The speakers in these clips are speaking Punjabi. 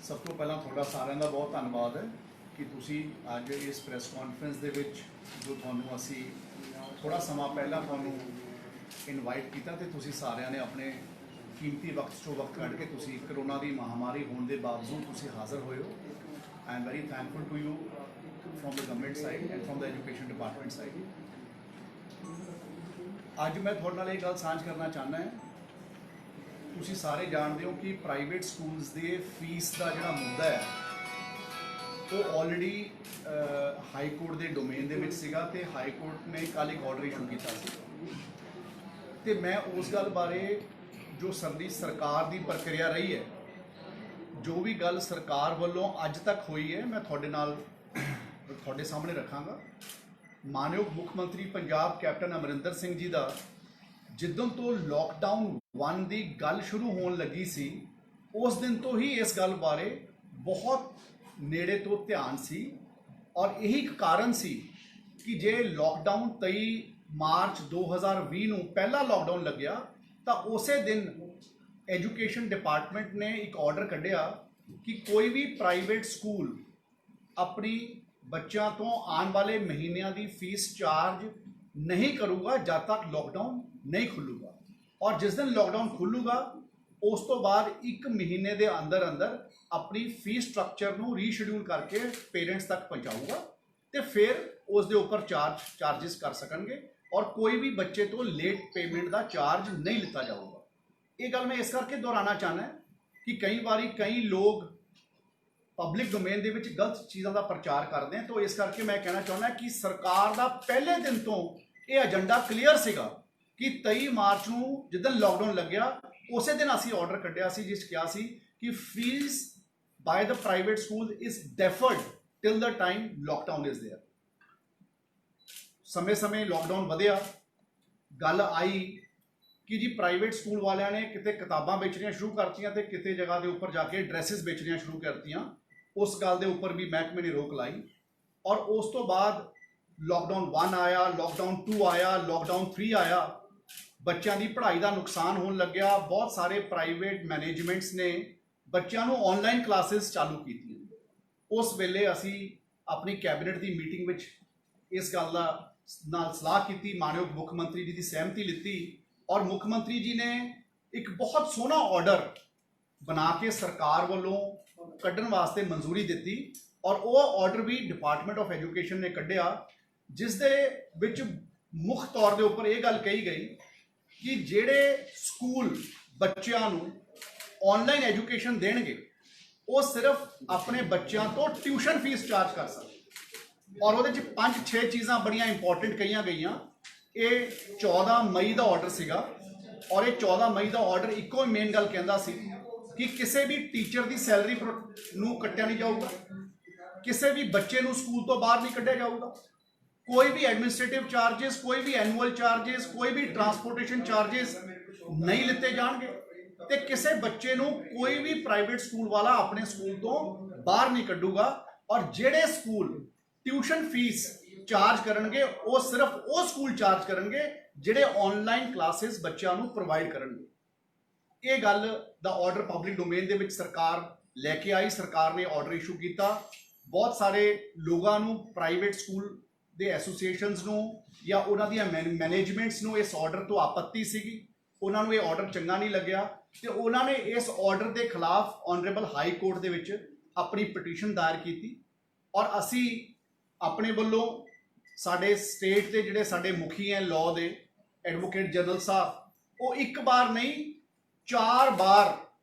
सब तो पहला थोड़ा सारिਆਂ ਦਾ बहुत धन्यवाद है कि ਤੁਸੀਂ ਅੱਜ ਇਸ ਪ੍ਰੈਸ ਕਾਨਫਰੰਸ ਦੇ ਵਿੱਚ ਜੋ ਤੁਹਾਨੂੰ ਅਸੀਂ ਥੋੜਾ ਸਮਾਂ ਪਹਿਲਾਂ ਤੁਹਾਨੂੰ ਇਨਵਾਈਟ ਕੀਤਾ ਤੇ ਤੁਸੀਂ ਸਾਰਿਆਂ ਨੇ ਆਪਣੇ ਕੀਮਤੀ ਵਕਤ ਚੋਂ ਵਕਤ ਕੱਢ ਕੇ ਤੁਸੀਂ ਕਰੋਨਾ ਦੀ ਮਹਾਮਾਰੀ ਹੋਣ ਦੇ ਬਾਵਜੂਦ ਤੁਸੀਂ ਹਾਜ਼ਰ ਹੋਏ ਹੋ। I am very thankful to you from the government side and from the education department side। ਅੱਜ ਮੈਂ ਤੁਹਾਡੇ ਨਾਲ ਇਹ ਗੱਲ ਸਾਂਝ ਕਰਨਾ ਚਾਹੁੰਦਾ ਹਾਂ, ਤੁਸੀਂ ਸਾਰੇ ਜਾਣਦੇ ਹੋ ਕਿ ਪ੍ਰਾਈਵੇਟ ਸਕੂਲਸ ਦੇ ਫੀਸ ਦਾ ਜਿਹੜਾ ਮੁੱਦਾ ਹੈ ਉਹ ਆਲਰੇਡੀ ਹਾਈ ਕੋਰਟ ਦੇ ਡੋਮੇਨ ਦੇ ਵਿੱਚ ਸੀਗਾ ਤੇ ਹਾਈ ਕੋਰਟ ਨੇ ਕੱਲ੍ਹ ਇੱਕ ਆਰਡਰ ਇਸ਼ੂ ਕੀਤਾ ਸੀ ਤੇ ਮੈਂ ਉਸ ਗੱਲ ਬਾਰੇ ਜੋ ਸਾਡੀ ਸਰਕਾਰ ਦੀ ਪ੍ਰਕਿਰਿਆ ਰਹੀ ਹੈ, ਜੋ ਵੀ ਗੱਲ ਸਰਕਾਰ ਵੱਲੋਂ ਅੱਜ ਤੱਕ ਹੋਈ ਹੈ, ਮੈਂ ਤੁਹਾਡੇ ਨਾਲ ਤੁਹਾਡੇ ਸਾਹਮਣੇ ਰੱਖਾਂਗਾ। ਮਾਨਯੋਗ ਮੁੱਖ ਮੰਤਰੀ ਪੰਜਾਬ ਕੈਪਟਨ ਅਮਰਿੰਦਰ ਸਿੰਘ ਜੀ ਦਾ ਜਿੱਦਣ ਤੋਂ ਲੋਕਡਾਊਨ 1 ਦੀ ਗੱਲ ਸ਼ੁਰੂ ਹੋਣ ਲੱਗੀ ਸੀ ਉਸ ਦਿਨ ਤੋਂ ਹੀ ਇਸ ਗੱਲ ਬਾਰੇ ਬਹੁਤ ਨੇੜੇ ਤੋਂ ਧਿਆਨ ਸੀ ਔਰ ਇਹੀ ਇੱਕ ਕਾਰਨ ਸੀ ਕਿ ਜੇ ਲੋਕਡਾਊਨ 23 ਮਾਰਚ 2020 ਨੂੰ ਪਹਿਲਾ ਲੋਕਡਾਊਨ ਲੱਗਿਆ ਤਾਂ ਉਸੇ ਦਿਨ ਐਜੂਕੇਸ਼ਨ ਡਿਪਾਰਟਮੈਂਟ ਨੇ ਇੱਕ ਆਰਡਰ ਕੱਢਿਆ ਕਿ ਕੋਈ ਵੀ ਪ੍ਰਾਈਵੇਟ ਸਕੂਲ ਆਪਣੀ ਬੱਚਿਆਂ ਤੋਂ ਆਉਣ ਵਾਲੇ ਮਹੀਨਿਆਂ ਦੀ ਫੀਸ ਚਾਰਜ ਨਹੀਂ ਕਰੂਗਾ ਜਦ ਤੱਕ ਲੋਕਡਾਊਨ ਨਹੀਂ ਖੁੱਲੂਗਾ ਔਰ ਜਿਸ ਦਿਨ ਲੋਕਡਾਊਨ ਖੁੱਲੂਗਾ ਉਸ ਤੋਂ ਬਾਅਦ 1 ਮਹੀਨੇ ਦੇ ਅੰਦਰ ਅੰਦਰ ਆਪਣੀ ਫੀਸ ਸਟਰਕਚਰ ਨੂੰ ਰੀਸ਼ਡਿਊਲ ਕਰਕੇ ਪੇਰੈਂਟਸ ਤੱਕ ਪਹੁੰਚਾਊਗਾ ਤੇ ਫਿਰ ਉਸ ਦੇ ਉੱਪਰ ਚਾਰजेस ਕਰ ਸਕਣਗੇ ਔਰ ਕੋਈ ਵੀ ਬੱਚੇ ਤੋਂ ਲੇਟ ਪੇਮੈਂਟ ਦਾ ਚਾਰਜ ਨਹੀਂ ਲਿੱਤਾ ਜਾਊਗਾ। ਇਹ ਗੱਲ ਮੈਂ ਇਸ ਕਰਕੇ ਦੁਹਰਾਉਣਾ ਚਾਹੁੰਦਾ ਕਿ ਕਈ ਵਾਰੀ ਕਈ ਲੋਕ ਪਬਲਿਕ ਡੋਮੇਨ ਦੇ ਵਿੱਚ ਗਲਤ ਚੀਜ਼ਾਂ ਦਾ ਪ੍ਰਚਾਰ ਕਰਦੇ ਹਨ, ਤਾਂ ਇਸ ਕਰਕੇ ਮੈਂ ਕਹਿਣਾ ਚਾਹੁੰਦਾ ਕਿ ਸਰਕਾਰ ਦਾ ਪਹਿਲੇ ਦਿਨ ਤੋਂ ਇਹ ਏਜੰਡਾ ਕਲੀਅਰ ਸੀਗਾ ਕਿ 23 ਮਾਰਚ ਨੂੰ ਜਿੱਦਣ ਲੋਕਡਾਊਨ ਲੱਗਿਆ ਉਸੇ ਦਿਨ ਅਸੀਂ ਆਰਡਰ ਕੱਢਿਆ ਸੀ ਜਿਸ ਕਿਹਾ ਸੀ ਕਿ fees by the private school is deferred till the time lockdown is there. ਸਮੇਂ-ਸਮੇਂ ਲੋਕਡਾਊਨ ਵਧਿਆ, ਗੱਲ ਆਈ ਕਿ ਜੀ ਪ੍ਰਾਈਵੇਟ ਸਕੂਲ ਵਾਲਿਆਂ ਨੇ ਕਿਤੇ ਕਿਤਾਬਾਂ ਵੇਚਣੀਆਂ ਸ਼ੁਰੂ ਕਰਤੀਆਂ ਤੇ ਕਿਤੇ ਜਗ੍ਹਾ ਦੇ ਉੱਪਰ ਜਾ ਕੇ ਡਰੈਸਿਸ ਵੇਚਣੀਆਂ ਸ਼ੁਰੂ ਕਰਤੀਆਂ। ਉਸ ਗੱਲ ਦੇ ਉੱਪਰ ਵੀ ਮਹਿਕਮੇ ਨੇ ਰੋਕ ਲਾਈ ਔਰ ਉਸ ਤੋਂ ਬਾਅਦ ਲੋਕਡਾਊਨ 1 ਆਇਆ, ਲੋਕਡਾਊਨ 2 ਆਇਆ, ਲੋਕਡਾਊਨ 3 ਆਇਆ। ਬੱਚਿਆਂ ਦੀ ਪੜ੍ਹਾਈ ਦਾ ਨੁਕਸਾਨ ਹੋਣ ਲੱਗਿਆ। ਬਹੁਤ ਸਾਰੇ ਪ੍ਰਾਈਵੇਟ ਮੈਨੇਜਮੈਂਟਸ ਨੇ ਬੱਚਿਆਂ ਨੂੰ ਆਨਲਾਈਨ ਕਲਾਸਿਸ ਚਾਲੂ ਕੀਤੀਆਂ। ਉਸ ਵੇਲੇ ਅਸੀਂ ਆਪਣੀ ਕੈਬਨਿਟ ਦੀ ਮੀਟਿੰਗ ਵਿੱਚ ਇਸ ਗੱਲ ਨਾਲ ਸਲਾਹ ਕੀਤੀ, ਮਾਨਯੋਗ ਮੁੱਖ ਮੰਤਰੀ ਜੀ ਦੀ ਸਹਿਮਤੀ ਲਿੱਤੀ ਔਰ ਮੁੱਖ ਮੰਤਰੀ ਜੀ ਨੇ ਇੱਕ ਬਹੁਤ ਸੋਹਣਾ ਆਰਡਰ ਬਣਾ ਕੇ ਸਰਕਾਰ ਵੱਲੋਂ ਕੱਢਣ ਵਾਸਤੇ ਮਨਜ਼ੂਰੀ ਦਿੱਤੀ ਔਰ ਉਹ ਆਰਡਰ ਵੀ ਡਿਪਾਰਟਮੈਂਟ ਆਫ ਐਜੂਕੇਸ਼ਨ ਨੇ ਕੱਢਿਆ ਜਿਸ ਦੇ ਵਿੱਚ ਮੁੱਖ ਤੌਰ ਦੇ ਉੱਪਰ ਇਹ ਗੱਲ ਕਹੀ ਗਈ ਕਿ ਜਿਹੜੇ ਸਕੂਲ ਬੱਚਿਆਂ ਨੂੰ ਆਨਲਾਈਨ ਐਜੂਕੇਸ਼ਨ ਦੇਣਗੇ ਉਹ ਸਿਰਫ ਆਪਣੇ ਬੱਚਿਆਂ ਤੋਂ ਟਿਊਸ਼ਨ ਫੀਸ ਚਾਰਜ ਕਰ ਸਕਦੇ ਔਰ ਉਹਦੇ 'ਚ 5-6 ਚੀਜ਼ਾਂ ਬੜੀਆਂ ਇੰਪੋਰਟੈਂਟ ਕਹੀਆਂ ਗਈਆਂ। ਇਹ 14 ਮਈ ਦਾ ਆਰਡਰ ਸੀਗਾ ਔਰ ਇਹ 14 ਮਈ ਦਾ ਆਰਡਰ ਇੱਕੋ ਹੀ ਮੇਨ ਗੱਲ ਕਹਿੰਦਾ ਸੀ ਕਿ ਕਿਸੇ ਵੀ ਟੀਚਰ ਦੀ ਸੈਲਰੀ ਨੂੰ ਕੱਟਿਆ ਨਹੀਂ ਜਾਊਗਾ, ਕਿਸੇ ਵੀ ਬੱਚੇ ਨੂੰ ਸਕੂਲ ਤੋਂ ਬਾਹਰ ਨਹੀਂ ਕੱਢਿਆ ਜਾਊਗਾ, ਕੋਈ ਵੀ ਐਡਮਿਨਿਸਟ੍ਰੇਟਿਵ ਚਾਰजेस, ਕੋਈ ਵੀ ਐਨੂਅਲ ਚਾਰजेस, ਕੋਈ ਵੀ ਟਰਾਂਸਪੋਰਟੇਸ਼ਨ ਚਾਰजेस ਨਹੀਂ ਲਿੱਤੇ ਜਾਣਗੇ ਤੇ ਕਿਸੇ ਬੱਚੇ ਨੂੰ ਕੋਈ ਵੀ ਪ੍ਰਾਈਵੇਟ ਸਕੂਲ ਵਾਲਾ ਆਪਣੇ ਸਕੂਲ ਤੋਂ ਬਾਹਰ ਨਹੀਂ ਕੱਢੂਗਾ ਔਰ ਜਿਹੜੇ ਸਕੂਲ ਟਿਊਸ਼ਨ ਫੀਸ ਚਾਰਜ ਕਰਨਗੇ ਉਹ ਸਿਰਫ ਉਹ ਸਕੂਲ ਚਾਰਜ ਕਰਨਗੇ ਜਿਹੜੇ ਆਨਲਾਈਨ ਕਲਾਸਿਸ ਬੱਚਿਆਂ ਨੂੰ ਪ੍ਰੋਵਾਈਡ ਕਰਨਗੇ। ਇਹ ਗੱਲ ਦਾ ਆਰਡਰ ਪਬਲਿਕ ਡੋਮੇਨ ਦੇ ਵਿੱਚ ਸਰਕਾਰ ਲੈ ਕੇ ਆਈ। ਸਰਕਾਰ ਨੇ ਆਰਡਰ ਇਸ਼ੂ ਕੀਤਾ। ਬਹੁਤ ਸਾਰੇ ਲੋਕਾਂ ਨੂੰ, ਪ੍ਰਾਈਵੇਟ ਸਕੂਲ ਦੇ ਐਸੋਸੀਏਸ਼ਨਸ ਨੂੰ ਜਾਂ ਉਹਨਾਂ ਦੀਆਂ ਮੈਨੇਜਮੈਂਟਸ ਨੂੰ ਇਸ ਆਰਡਰ ਤੋਂ ਆਪੱਤੀ ਸੀਗੀ। ਉਹਨਾਂ ਨੂੰ ਇਹ ਆਰਡਰ ਚੰਗਾ ਨਹੀਂ ਲੱਗਿਆ ਤੇ ਉਹਨਾਂ ਨੇ ਇਸ ਆਰਡਰ ਦੇ ਖਿਲਾਫ ਆਨਰੇਬਲ ਹਾਈ ਕੋਰਟ ਦੇ ਵਿੱਚ ਆਪਣੀ ਪਟੀਸ਼ਨ ਦਾਇਰ ਕੀਤੀ ਔਰ ਅਸੀਂ ਆਪਣੇ ਵੱਲੋਂ ਸਾਡੇ ਸਟੇਟ ਦੇ ਜਿਹੜੇ ਸਾਡੇ ਮੁਖੀ ਹੈ ਲਾਅ ਦੇ ਐਡਵੋਕੇਟ ਜਨਰਲ ਸਾਹਿਬ, ਉਹ ਇੱਕ ਵਾਰ ਨਹੀਂ 4 ਵਾਰ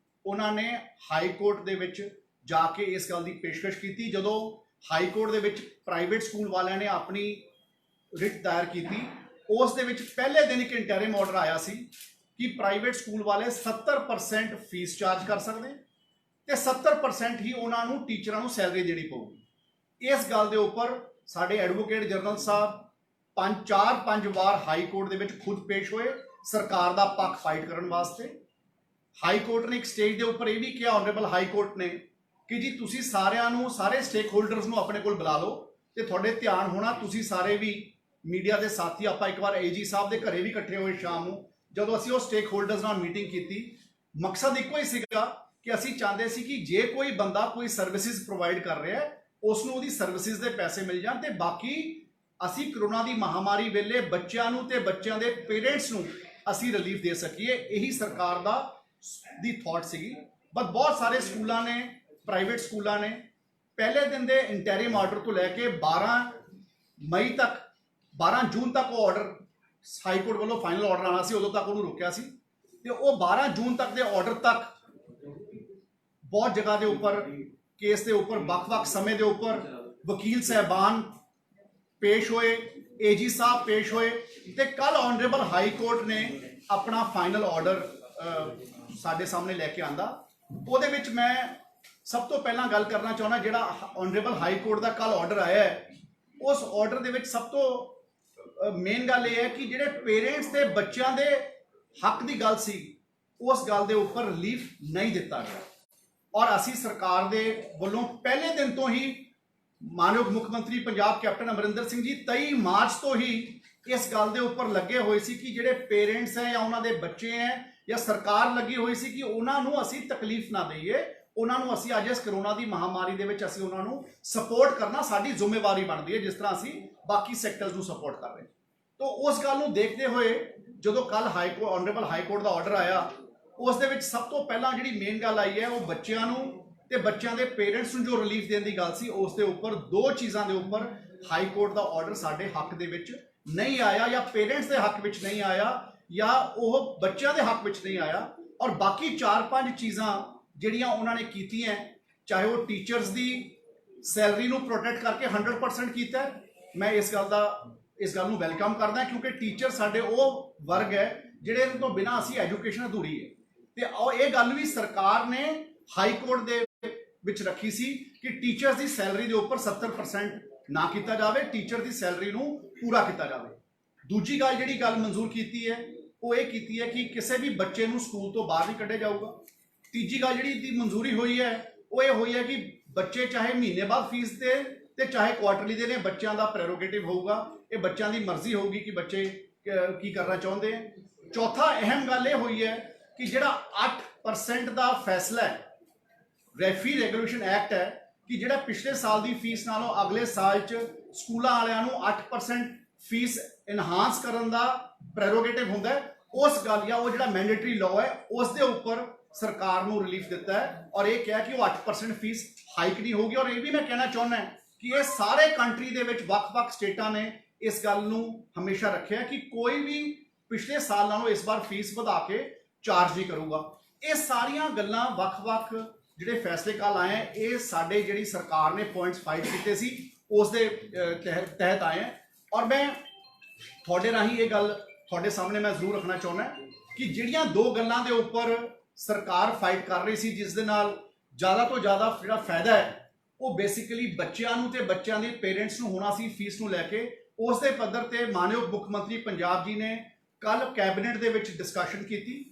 ਉਹਨਾਂ ਨੇ ਹਾਈ ਕੋਰਟ ਦੇ ਵਿੱਚ ਜਾ ਕੇ ਇਸ ਗੱਲ ਦੀ ਪੇਸ਼ਕਸ਼ ਕੀਤੀ। ਜਦੋਂ ਹਾਈ ਕੋਰਟ ਦੇ ਵਿੱਚ ਪ੍ਰਾਈਵੇਟ ਸਕੂਲ ਵਾਲਿਆਂ ਨੇ ਆਪਣੀ ਰਿਟ ਦਾਇਰ ਕੀਤੀ ਉਸ ਦੇ ਵਿੱਚ ਪਹਿਲੇ ਦਿਨ ਇੱਕ ਇੰਟਰਿਮ ਆਰਡਰ ਆਇਆ ਸੀ ਕਿ ਪ੍ਰਾਈਵੇਟ ਸਕੂਲ ਵਾਲੇ 70% ਫੀਸ ਚਾਰਜ ਕਰ ਸਕਦੇ ਤੇ 70% ਹੀ ਉਹਨਾਂ ਨੂੰ ਟੀਚਰਾਂ ਨੂੰ ਸੈਲਰੀ ਦੇਣੀ ਪਊਗੀ। ਇਸ ਗੱਲ ਦੇ ਉੱਪਰ ਸਾਡੇ ਐਡਵੋਕੇਟ ਜਨਰਲ ਸਾਹਿਬ 5 ਵਾਰ ਹਾਈ ਕੋਰਟ ਦੇ ਵਿੱਚ ਖੁਦ ਪੇਸ਼ ਹੋਏ ਸਰਕਾਰ ਦਾ ਪੱਖ ਫਾਈਟ ਕਰਨ ਵਾਸਤੇ। ਹਾਈ ਕੋਰਟ ਨੇ ਇੱਕ ਸਟੇਜ ਦੇ ਉੱਪਰ ਇਹ ਵੀ ਕਿਹਾ, ਆਨਰੇਬਲ ਹਾਈ ਕੋਰਟ ਨੇ, ਕਿ ਜੀ ਤੁਸੀਂ ਸਾਰਿਆਂ ਨੂੰ, ਸਾਰੇ ਸਟੇਕ ਹੋਲਡਰਸ ਨੂੰ ਆਪਣੇ ਕੋਲ ਬੁਲਾ ਲਓ ਤੇ ਤੁਹਾਡੇ ਧਿਆਨ ਹੋਣਾ, ਤੁਸੀਂ ਸਾਰੇ ਵੀ ਮੀਡੀਆ ਦੇ ਸਾਥੀ, ਆਪਾਂ ਇੱਕ ਵਾਰ ਏਜੀ ਸਾਹਿਬ ਦੇ ਘਰੇ ਵੀ ਇਕੱਠੇ ਹੋਏ ਸ਼ਾਮ ਨੂੰ, ਜਦੋਂ ਅਸੀਂ ਉਹ ਸਟੇਕ ਹੋਲਡਰਸ ਨਾਲ ਮੀਟਿੰਗ ਕੀਤੀ। ਮਕਸਦ ਇੱਕੋ ਹੀ ਸੀਗਾ ਕਿ ਅਸੀਂ ਚਾਹੁੰਦੇ ਸੀ ਕਿ ਜੇ ਕੋਈ ਬੰਦਾ ਕੋਈ ਸਰਵਿਸਿਜ਼ ਪ੍ਰੋਵਾਈਡ ਕਰ ਰਿਹਾ ਹੈ ਉਸ ਨੂੰ ਉਹਦੀ ਸਰਵਿਸਿਜ਼ ਦੇ ਪੈਸੇ ਮਿਲ ਜਾਣ, ਤੇ ਬਾਕੀ ਅਸੀਂ ਕਰੋਨਾ ਦੀ ਮਹਾਮਾਰੀ ਵੇਲੇ ਬੱਚਿਆਂ ਨੂੰ ਤੇ ਬੱਚਿਆਂ ਦੇ ਪੇਰੈਂਟਸ ਨੂੰ ਅਸੀਂ ਰਿਲੀਫ ਦੇ ਸਕੀਏ। ਇਹੀ ਸਰਕਾਰ ਦੀ ਥਾਟ ਸੀਗੀ। ਬਟ ਬਹੁਤ ਸਾਰੇ ਸਕੂਲਾਂ ਨੇ, ਪ੍ਰਾਈਵੇਟ ਸਕੂਲਾਂ ਨੇ ਪਹਿਲੇ ਦਿਨ ਦੇ ਇੰਟੈਰਿਮ ਆਰਡਰ ਤੋਂ ਲੈ ਕੇ 12 ਜੂਨ ਤੱਕ ਉਹ ਆਰਡਰ ਹਾਈ ਕੋਰਟ ਵੱਲੋਂ ਫਾਈਨਲ ਆਰਡਰ ਆਉਣਾ ਸੀ, ਉਦੋਂ ਤੱਕ ਉਹਨੂੰ ਰੋਕਿਆ ਸੀ। ਤੇ ਉਹ 12 ਜੂਨ ਤੱਕ ਦੇ ਆਰਡਰ ਤੱਕ ਬਹੁਤ ਜਗ੍ਹਾ ਦੇ ਉੱਪਰ ਕੇਸ ਦੇ ਉੱਪਰ ਵੱਖ-ਵੱਖ ਸਮੇਂ ਦੇ ਉੱਪਰ ਵਕੀਲ ਸਾਹਿਬਾਨ ਪੇਸ਼ ਹੋਏ, ਏਜੀ ਸਾਹਿਬ ਪੇਸ਼ ਹੋਏ, ਤੇ ਕੱਲ ਆਨਰੇਬਲ ਹਾਈ ਕੋਰਟ ਨੇ ਆਪਣਾ ਫਾਈਨਲ ਆਰਡਰ ਸਾਡੇ ਸਾਹਮਣੇ ਲੈ ਕੇ ਆਂਦਾ। ਉਹਦੇ ਵਿੱਚ ਮੈਂ ਸਭ ਤੋਂ ਪਹਿਲਾਂ ਗੱਲ ਕਰਨਾ ਚਾਹੁੰਦਾ, ਜਿਹੜਾ ਆਨਰੇਬਲ ਹਾਈ ਕੋਰਟ ਦਾ ਕੱਲ ਆਰਡਰ ਆਇਆ ਹੈ, ਉਸ ਆਰਡਰ ਦੇ ਵਿੱਚ ਸਭ ਤੋਂ ਮੇਨ ਗੱਲ ਇਹ ਹੈ ਕਿ ਜਿਹੜੇ ਪੇਰੈਂਟਸ ਤੇ ਬੱਚਿਆਂ ਦੇ ਹੱਕ ਦੀ ਗੱਲ ਸੀ, ਉਸ ਗੱਲ ਦੇ ਉੱਪਰ ਰਿਲੀਫ ਨਹੀਂ ਦਿੱਤਾ ਗਿਆ। ਔਰ ਅਸੀਂ ਸਰਕਾਰ ਦੇ ਵੱਲੋਂ ਪਹਿਲੇ ਦਿਨ ਤੋਂ ਹੀ, ਮਾਨਯੋਗ ਮੁੱਖ ਮੰਤਰੀ ਪੰਜਾਬ ਕੈਪਟਨ ਅਮਰਿੰਦਰ ਸਿੰਘ ਜੀ 23 ਮਾਰਚ ਤੋਂ ਹੀ ਇਸ ਗੱਲ ਦੇ ਉੱਪਰ ਲੱਗੇ ਹੋਏ ਸੀ ਕਿ ਜਿਹੜੇ ਪੇਰੈਂਟਸ ਹੈ ਜਾਂ ਉਹਨਾਂ ਦੇ ਬੱਚੇ ਹੈ ਜਾਂ ਸਰਕਾਰ ਲੱਗੀ ਹੋਈ ਸੀ ਕਿ ਉਹਨਾਂ ਨੂੰ ਅਸੀਂ ਤਕਲੀਫ ਨਾ ਦਈਏ, ਉਹਨਾਂ ਨੂੰ ਅਸੀਂ ਅੱਜ ਇਸ ਕਰੋਨਾ ਦੀ ਮਹਾਮਾਰੀ ਦੇ ਵਿੱਚ ਅਸੀਂ ਉਹਨਾਂ ਨੂੰ ਸਪੋਰਟ ਕਰਨਾ ਸਾਡੀ ਜ਼ਿੰਮੇਵਾਰੀ ਬਣਦੀ ਹੈ, ਜਿਸ ਤਰ੍ਹਾਂ ਅਸੀਂ ਬਾਕੀ ਸੈਕਟਰਸ ਨੂੰ ਸਪੋਰਟ ਕਰ ਰਹੇ। ਤਾਂ ਉਸ ਗੱਲ ਨੂੰ ਦੇਖਦੇ ਹੋਏ ਜਦੋਂ ਕੱਲ ਆਨਰੇਬਲ ਹਾਈ ਕੋਰਟ ਦਾ ਆਰਡਰ ਆਇਆ, ਉਸ ਦੇ ਵਿੱਚ ਸਭ ਤੋਂ ਪਹਿਲਾਂ ਜਿਹੜੀ ਮੇਨ ਗੱਲ ਆਈ ਹੈ ਉਹ ਬੱਚਿਆਂ ਨੂੰ ਤੇ ਬੱਚਿਆਂ ਦੇ ਪੇਰੈਂਟਸ ਨੂੰ ਜੋ ਰਿਲੀਫ ਦੇਣ ਦੀ ਗੱਲ ਸੀ, ਉਸ ਦੇ ਉੱਪਰ ਦੋ ਚੀਜ਼ਾਂ ਦੇ ਉੱਪਰ ਹਾਈ ਕੋਰਟ ਦਾ ਆਰਡਰ ਸਾਡੇ ਹੱਕ ਦੇ ਵਿੱਚ ਨਹੀਂ ਆਇਆ, ਜਾਂ ਪੇਰੈਂਟਸ ਦੇ ਹੱਕ ਵਿੱਚ ਨਹੀਂ ਆਇਆ, ਜਾਂ ਉਹ ਬੱਚਿਆਂ ਦੇ ਹੱਕ ਵਿੱਚ ਨਹੀਂ ਆਇਆ। ਔਰ ਬਾਕੀ 4-5 ਚੀਜ਼ਾਂ ਜਿਹੜੀਆਂ ਉਹਨਾਂ ਨੇ ਕੀਤੀਆਂ, ਚਾਹੇ ਉਹ ਟੀਚਰਸ ਦੀ ਸੈਲਰੀ ਨੂੰ ਪ੍ਰੋਟੈਕਟ ਕਰਕੇ 100% ਕੀਤਾ, ਮੈਂ ਇਸ ਗੱਲ ਨੂੰ ਵੈਲਕਮ ਕਰਦਾ, ਕਿਉਂਕਿ ਟੀਚਰ ਸਾਡੇ ਉਹ ਵਰਗ ਹੈ ਜਿਹੜੇ ਤੋਂ ਬਿਨਾਂ ਅਸੀਂ ਐਜੂਕੇਸ਼ਨ ਅਧੂਰੀ ਹੈ। ਤੇ ਇਹ ਗੱਲ ਵੀ ਸਰਕਾਰ ਨੇ ਹਾਈ ਕੋਰਟ ਦੇ ਵਿੱਚ ਰੱਖੀ ਸੀ ਕਿ ਟੀਚਰਸ ਦੀ ਸੈਲਰੀ ਦੇ ਉੱਪਰ 70% ਨਾ ਕੀਤਾ ਜਾਵੇ, ਟੀਚਰ ਦੀ ਸੈਲਰੀ ਨੂੰ ਪੂਰਾ ਕੀਤਾ ਜਾਵੇ। ਦੂਜੀ ਗੱਲ ਜਿਹੜੀ ਗੱਲ ਮਨਜ਼ੂਰ ਕੀਤੀ ਹੈ ਉਹ ਇਹ ਕੀਤੀ ਹੈ ਕਿ ਕਿਸੇ ਵੀ ਬੱਚੇ ਨੂੰ ਸਕੂਲ ਤੋਂ ਬਾਹਰ ਨਹੀਂ ਕੱਢਿਆ ਜਾਊਗਾ। ਤੀਜੀ ਗੱਲ ਜਿਹੜੀ ਦੀ ਮਨਜ਼ੂਰੀ ਹੋਈ ਹੈ ਉਹ ਇਹ ਹੋਈ ਹੈ ਕਿ ਬੱਚੇ ਚਾਹੇ ਮਹੀਨੇ ਬਾਅਦ ਫੀਸ ਦੇ ਤੇ ਚਾਹੇ ਕੁਆਟਰਲੀ ਦੇ ਨੇ, ਬੱਚਿਆਂ ਦਾ ਪ੍ਰੈਰੋਗੇਟਿਵ ਹੋਊਗਾ, ਇਹ ਬੱਚਿਆਂ ਦੀ ਮਰਜ਼ੀ ਹੋਊਗੀ ਕਿ ਬੱਚੇ ਕੀ ਕਰਨਾ ਚਾਹੁੰਦੇ ਹੈ। ਚੌਥਾ ਅਹਿਮ ਗੱਲ ਇਹ ਹੋਈ ਹੈ ਕਿ ਜਿਹੜਾ 8% ਦਾ ਫੈਸਲਾ ਹੈ, ਰੈਫੀ ਰੈਗੂਲੇਸ਼ਨ ਐਕਟ ਹੈ, ਕਿ ਜਿਹੜਾ ਪਿਛਲੇ ਸਾਲ ਦੀ ਫੀਸ ਨਾਲੋਂ ਅਗਲੇ ਸਾਲ 'ਚ ਸਕੂਲਾਂ ਵਾਲਿਆਂ ਨੂੰ 8% ਫੀਸ ਇਨਹਾਂਸ ਕਰਨ ਦਾ ਪ੍ਰੈਰੋਗੇਟਿਵ ਹੁੰਦਾ ਹੈ, ਉਸ ਗੱਲ ਜਾਂ ਉਹ ਜਿਹੜਾ ਮੈਂਡੇਟਰੀ ਲਾਅ ਹੈ ਉਸ ਦੇ ਉੱਪਰ ਸਰਕਾਰ ਨੂੰ ਰਿਲੀਫ ਦਿੱਤਾ ਹੈ। ਔਰ ਇਹ ਕਿਹਾ ਕਿ ਉਹ 8% ਫੀਸ ਹਾਈਕ ਨਹੀਂ ਹੋਊਗੀ। ਔਰ ਇਹ ਵੀ ਮੈਂ ਕਹਿਣਾ ਚਾਹੁੰਦਾ ਕਿ ਇਹ ਸਾਰੇ ਕੰਟਰੀ ਦੇ ਵਿੱਚ ਵੱਖ-ਵੱਖ ਸਟੇਟਾਂ ਨੇ ਇਸ ਗੱਲ ਨੂੰ ਹਮੇਸ਼ਾ ਰੱਖਿਆ ਕਿ ਕੋਈ ਵੀ ਪਿਛਲੇ ਸਾਲ ਨਾਲੋਂ ਇਸ ਵਾਰ ਫੀਸ ਵਧਾ ਕੇ ਚਾਰਜ ਨਹੀਂ ਕਰੂਗਾ। ਇਹ ਸਾਰੀਆਂ ਗੱਲਾਂ ਵੱਖ-ਵੱਖ ਜਿਹੜੇ ਫੈਸਲੇ ਕੱਲ ਆਏ ਹੈ, ਇਹ ਸਾਡੇ ਜਿਹੜੀ ਸਰਕਾਰ ਨੇ ਪੁਆਇੰਟਸ ਫਾਈਟ ਕੀਤੇ ਸੀ ਉਸ ਦੇ ਤਹਿਤ ਆਏ ਹੈ। ਔਰ ਮੈਂ ਤੁਹਾਡੇ ਰਾਹੀਂ ਇਹ ਗੱਲ ਤੁਹਾਡੇ ਸਾਹਮਣੇ ਮੈਂ ਜ਼ਰੂਰ ਰੱਖਣਾ ਚਾਹੁੰਦਾ ਕਿ ਜਿਹੜੀਆਂ ਦੋ ਗੱਲਾਂ ਦੇ ਉੱਪਰ ਸਰਕਾਰ ਫਾਈਟ ਕਰ ਰਹੀ ਸੀ, ਜਿਸ ਦੇ ਨਾਲ ਜ਼ਿਆਦਾ ਤੋਂ ਜ਼ਿਆਦਾ ਜਿਹੜਾ ਫਾਇਦਾ ਹੈ ਉਹ ਬੇਸਿਕਲੀ ਬੱਚਿਆਂ ਨੂੰ ਤੇ ਬੱਚਿਆਂ ਦੇ ਪੇਰੈਂਟਸ ਨੂੰ ਹੋਣਾ ਸੀ ਫੀਸ ਨੂੰ ਲੈ ਕੇ, ਉਸ ਦੇ ਪੱਧਰ ਤੇ ਮਾਨਯੋਗ ਮੁੱਖ ਮੰਤਰੀ ਪੰਜਾਬ ਜੀ ਨੇ ਕੱਲ ਕੈਬਨਿਟ ਦੇ ਵਿੱਚ ਡਿਸਕਸ਼ਨ ਕੀਤੀ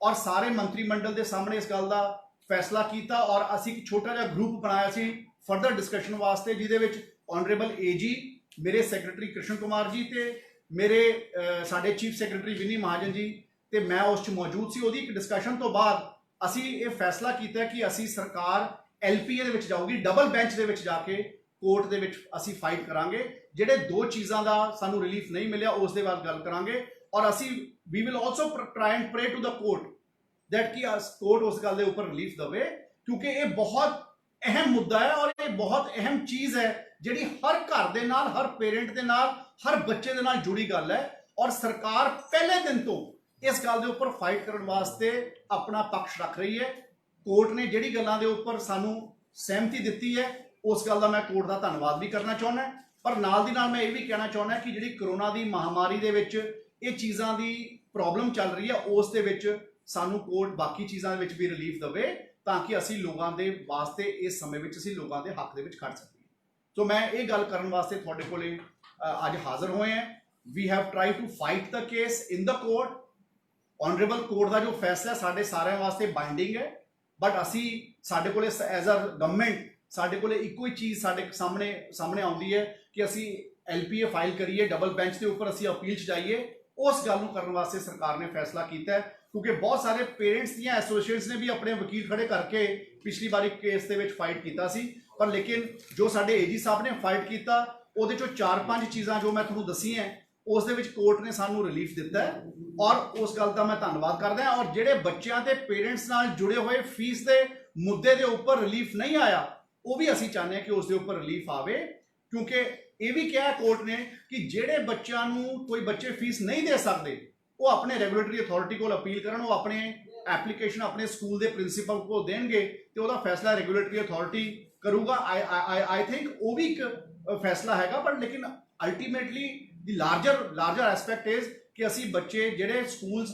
ਔਰ ਸਾਰੇ ਮੰਤਰੀ ਮੰਡਲ ਦੇ ਸਾਹਮਣੇ ਇਸ ਗੱਲ ਦਾ ਫੈਸਲਾ ਕੀਤਾ। ਔਰ ਅਸੀਂ ਇੱਕ ਛੋਟਾ ਜਿਹਾ ਗਰੁੱਪ ਬਣਾਇਆ ਸੀ ਫਰਦਰ ਡਿਸਕਸ਼ਨ ਵਾਸਤੇ, ਜਿਹਦੇ ਵਿੱਚ ਆਨਰੇਬਲ ਏਜੀ, ਮੇਰੇ ਸੈਕਟਰੀ ਕ੍ਰਿਸ਼ਨ ਕੁਮਾਰ ਜੀ ਤੇ ਮੇਰੇ ਸਾਡੇ ਚੀਫ ਸੈਕਟਰੀ ਵਿਨੀ ਮਹਾਜਨ ਜੀ ਤੇ ਮੈਂ ਉਸ 'ਚ ਮੌਜੂਦ ਸੀ। ਉਹਦੀ ਇੱਕ ਡਿਸਕਸ਼ਨ ਤੋਂ ਬਾਅਦ ਅਸੀਂ ਇਹ ਫੈਸਲਾ ਕੀਤਾ ਕਿ ਅਸੀਂ ਸਰਕਾਰ LPA ਦੇ ਵਿੱਚ ਜਾਊਗੀ, ਡਬਲ ਬੈਂਚ ਦੇ ਵਿੱਚ ਜਾ ਕੇ ਕੋਰਟ ਦੇ ਵਿੱਚ ਅਸੀਂ ਫਾਈਟ ਕਰਾਂਗੇ। ਜਿਹੜੇ ਦੋ ਚੀਜ਼ਾਂ ਦਾ ਸਾਨੂੰ ਰਿਲੀਫ ਨਹੀਂ ਮਿਲਿਆ ਉਸ ਦੇ ਬਾਰੇ ਗੱਲ ਕਰਾਂਗੇ। ਔਰ ਅਸੀਂ we will also try and pray to the court that ਕਿ ਕੋਰਟ ਉਸ ਗੱਲ ਦੇ ਉੱਪਰ ਰਿਲੀਫ ਦੇਵੇ, ਕਿਉਂਕਿ ਇਹ ਬਹੁਤ ਅਹਿਮ ਮੁੱਦਾ ਹੈ ਔਰ ਇਹ ਬਹੁਤ ਅਹਿਮ ਚੀਜ਼ ਹੈ ਜਿਹੜੀ ਹਰ ਘਰ ਦੇ ਨਾਲ, ਹਰ ਪੇਰੈਂਟ ਦੇ ਨਾਲ, ਹਰ ਬੱਚੇ ਦੇ ਨਾਲ ਜੁੜੀ ਗੱਲ ਹੈ। ਔਰ ਸਰਕਾਰ ਪਹਿਲੇ ਦਿਨ ਤੋਂ ਇਸ ਗੱਲ ਦੇ ਉੱਪਰ ਫਾਈਟ ਕਰਨ ਵਾਸਤੇ ਆਪਣਾ ਪੱਖ ਰੱਖ ਰਹੀ ਹੈ। ਕੋਰਟ ਨੇ ਜਿਹੜੀ ਗੱਲਾਂ ਦੇ ਉੱਪਰ ਸਾਨੂੰ ਸਹਿਮਤੀ ਦਿੱਤੀ ਹੈ ਉਸ ਗੱਲ ਦਾ ਮੈਂ ਕੋਰਟ ਦਾ ਧੰਨਵਾਦ ਵੀ ਕਰਨਾ ਚਾਹੁੰਦਾ, ਪਰ ਨਾਲ ਦੀ ਨਾਲ ਮੈਂ ਇਹ ਵੀ ਕਹਿਣਾ ਚਾਹੁੰਦਾ ਕਿ ਜਿਹੜੀ ਕਰੋਨਾ ਦੀ ਮਹਾਮਾਰੀ ਦੇ ਵਿੱਚ ਇਹ ਚੀਜ਼ਾਂ ਦੀ ਪ੍ਰੋਬਲਮ ਚੱਲ ਰਹੀ ਹੈ, ਉਸ ਦੇ ਵਿੱਚ ਸਾਨੂੰ ਕੋਰਟ ਬਾਕੀ ਚੀਜ਼ਾਂ ਦੇ ਵਿੱਚ ਵੀ ਰਿਲੀਫ ਦੇਵੇ ਤਾਂ ਕਿ ਅਸੀਂ ਲੋਕਾਂ ਦੇ ਵਾਸਤੇ ਇਸ ਸਮੇਂ ਵਿੱਚ ਅਸੀਂ ਲੋਕਾਂ ਦੇ ਹੱਕ ਦੇ ਵਿੱਚ ਖੜ ਸਕੀਏ। ਸੋ ਮੈਂ ਇਹ ਗੱਲ ਕਰਨ ਵਾਸਤੇ ਤੁਹਾਡੇ ਕੋਲੇ ਅੱਜ ਹਾਜ਼ਰ ਹੋਏ ਹਾਂ। We have try to fight the case in the court. Honourable court ਦਾ ਜੋ ਫੈਸਲਾ ਸਾਡੇ ਸਾਰਿਆਂ ਵਾਸਤੇ ਬਾਈਂਡਿੰਗ ਹੈ, ਬਟ ਅਸੀਂ ਸਾਡੇ ਕੋਲੇ ਐਜ਼ ਅ ਗਵਰਨਮੈਂਟ ਸਾਡੇ ਕੋਲੇ ਇੱਕੋ ਹੀ ਚੀਜ਼ ਸਾਡੇ ਸਾਹਮਣੇ ਆਉਂਦੀ ਹੈ ਕਿ ਅਸੀਂ LPA ਫਾਈਲ ਕਰੀਏ, ਡਬਲ ਬੈਂਚ ਦੇ ਉੱਪਰ ਅਸੀਂ ਅਪੀਲ 'ਚ ਜਾਈਏ। ਉਸ ਗੱਲ ਨੂੰ ਕਰਨ ਵਾਸਤੇ ਸਰਕਾਰ ਨੇ ਫੈਸਲਾ ਕੀਤਾ ਹੈ ਕਿਉਂਕਿ ਬਹੁਤ ਸਾਰੇ ਪੇਰੈਂਟਸ ਦੀਆਂ ਐਸੋਸੀਏਸ਼ਨਸ ਨੇ ਵੀ ਆਪਣੇ ਵਕੀਲ ਖੜੇ ਕਰਕੇ ਪਿਛਲੀ ਵਾਰੀ ਕੇਸ ਦੇ ਵਿੱਚ ਫਾਈਟ ਕੀਤਾ ਸੀ, ਪਰ ਲੇਕਿਨ ਜੋ ਸਾਡੇ ਏਜੀ ਸਾਹਿਬ ਨੇ ਫਾਈਟ ਕੀਤਾ ਉਹਦੇ ਚੋਂ 4-5 ਚੀਜ਼ਾਂ ਜੋ ਮੈਂ ਤੁਹਾਨੂੰ ਦੱਸੀਆਂ ਉਸ ਦੇ ਵਿੱਚ ਕੋਰਟ ਨੇ ਸਾਨੂੰ ਰਿਲੀਫ ਦਿੱਤਾ ਹੈ, ਔਰ ਉਸ ਗੱਲ ਦਾ ਮੈਂ ਧੰਨਵਾਦ ਕਰਦਾ ਹਾਂ। ਔਰ ਜਿਹੜੇ ਬੱਚਿਆਂ ਤੇ ਪੇਰੈਂਟਸ ਨਾਲ ਜੁੜੇ ਹੋਏ ਫੀਸ ਦੇ ਮੁੱਦੇ ਦੇ ਉੱਪਰ ਰਿਲੀਫ ਨਹੀਂ ਆਇਆ, ਉਹ ਵੀ ਅਸੀਂ ਚਾਹੁੰਦੇ ਹਾਂ ਕਿ ਉਸ ਦੇ ਉੱਪਰ ਰਿਲੀਫ ਆਵੇ, ਕਿਉਂਕਿ ਇਹ ਵੀ ਕਿਹਾ ਕੋਰਟ ਨੇ ਕਿ ਜਿਹੜੇ ਬੱਚਿਆਂ ਨੂੰ ਕੋਈ ਬੱਚੇ ਫੀਸ ਨਹੀਂ ਦੇ ਸਕਦੇ ਉਹ ਆਪਣੇ ਰੈਗੂਲੇਟਰੀ ਅਥਾਰਟੀ ਕੋਲ ਅਪੀਲ ਕਰਨ, ਉਹ ਆਪਣੇ ਐਪਲੀਕੇਸ਼ਨ ਆਪਣੇ ਸਕੂਲ ਦੇ ਪ੍ਰਿੰਸੀਪਲ ਕੋਲ ਦੇਣਗੇ ਤੇ ਉਹਦਾ ਫੈਸਲਾ ਰੈਗੂਲੇਟਰੀ ਅਥਾਰਟੀ ਕਰੂਗਾ। ਆਈ ਥਿੰਕ ਉਹ ਵੀ ਇੱਕ ਫੈਸਲਾ ਹੈਗਾ, ਪਰ ਲੇਕਿਨ ultimately the larger aspect is ਕਿ ਅਸੀਂ ਬੱਚੇ ਜਿਹੜੇ ਸਕੂਲਸ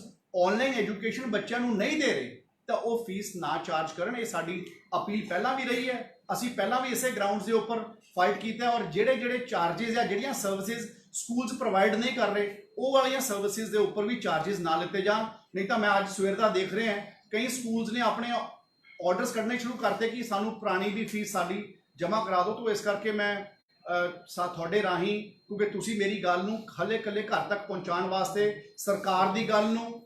ਆਨਲਾਈਨ ਐਜੂਕੇਸ਼ਨ ਬੱਚਿਆਂ ਨੂੰ ਨਹੀਂ ਦੇ ਰਹੇ ਤਾਂ ਉਹ ਫੀਸ ਨਾ ਚਾਰਜ ਕਰਨ। ਇਹ ਸਾਡੀ ਅਪੀਲ ਪਹਿਲਾਂ ਵੀ ਰਹੀ ਹੈ, ਅਸੀਂ ਪਹਿਲਾਂ ਵੀ ਇਸੇ ਗਰਾਊਂਡਸ ਦੇ ਉੱਪਰ ਫਾਈਟ ਕੀਤਾ, ਔਰ ਜਿਹੜੇ ਚਾਰजेस ਜਾਂ ਜਿਹੜੀਆਂ ਸਰਵਿਸਿਜ਼ ਸਕੂਲਸ ਪ੍ਰੋਵਾਈਡ ਨਹੀਂ ਕਰ ਰਹੇ ਉਹ ਵਾਲੀਆਂ ਸਰਵਿਸਿਜ਼ ਦੇ ਉੱਪਰ ਵੀ ਚਾਰजेस ਨਾ ਲਿੱਤੇ ਜਾਣ। ਨਹੀਂ ਤਾਂ ਮੈਂ ਅੱਜ ਸਵੇਰ ਦਾ ਦੇਖ ਰਿਹਾ ਕਈ ਸਕੂਲਸ ਨੇ ਆਪਣੇ ਆਰਡਰਸ ਕੱਢਣੇ ਸ਼ੁਰੂ ਕਰਤੇ ਕਿ ਸਾਨੂੰ ਪੁਰਾਣੀ ਵੀ ਫੀਸ ਸਾਡੀ ਜਮ੍ਹਾਂ ਕਰਾ ਦਿਓ। ਤੋਂ ਇਸ ਕਰਕੇ ਮੈਂ ਤੁਹਾਡੇ ਰਾਹੀਂ, ਕਿਉਂਕਿ ਤੁਸੀਂ ਮੇਰੀ ਗੱਲ ਨੂੰ ਕੱਲੇ ਘਰ ਤੱਕ ਪਹੁੰਚਾਉਣ ਵਾਸਤੇ ਸਰਕਾਰ ਦੀ ਗੱਲ ਨੂੰ,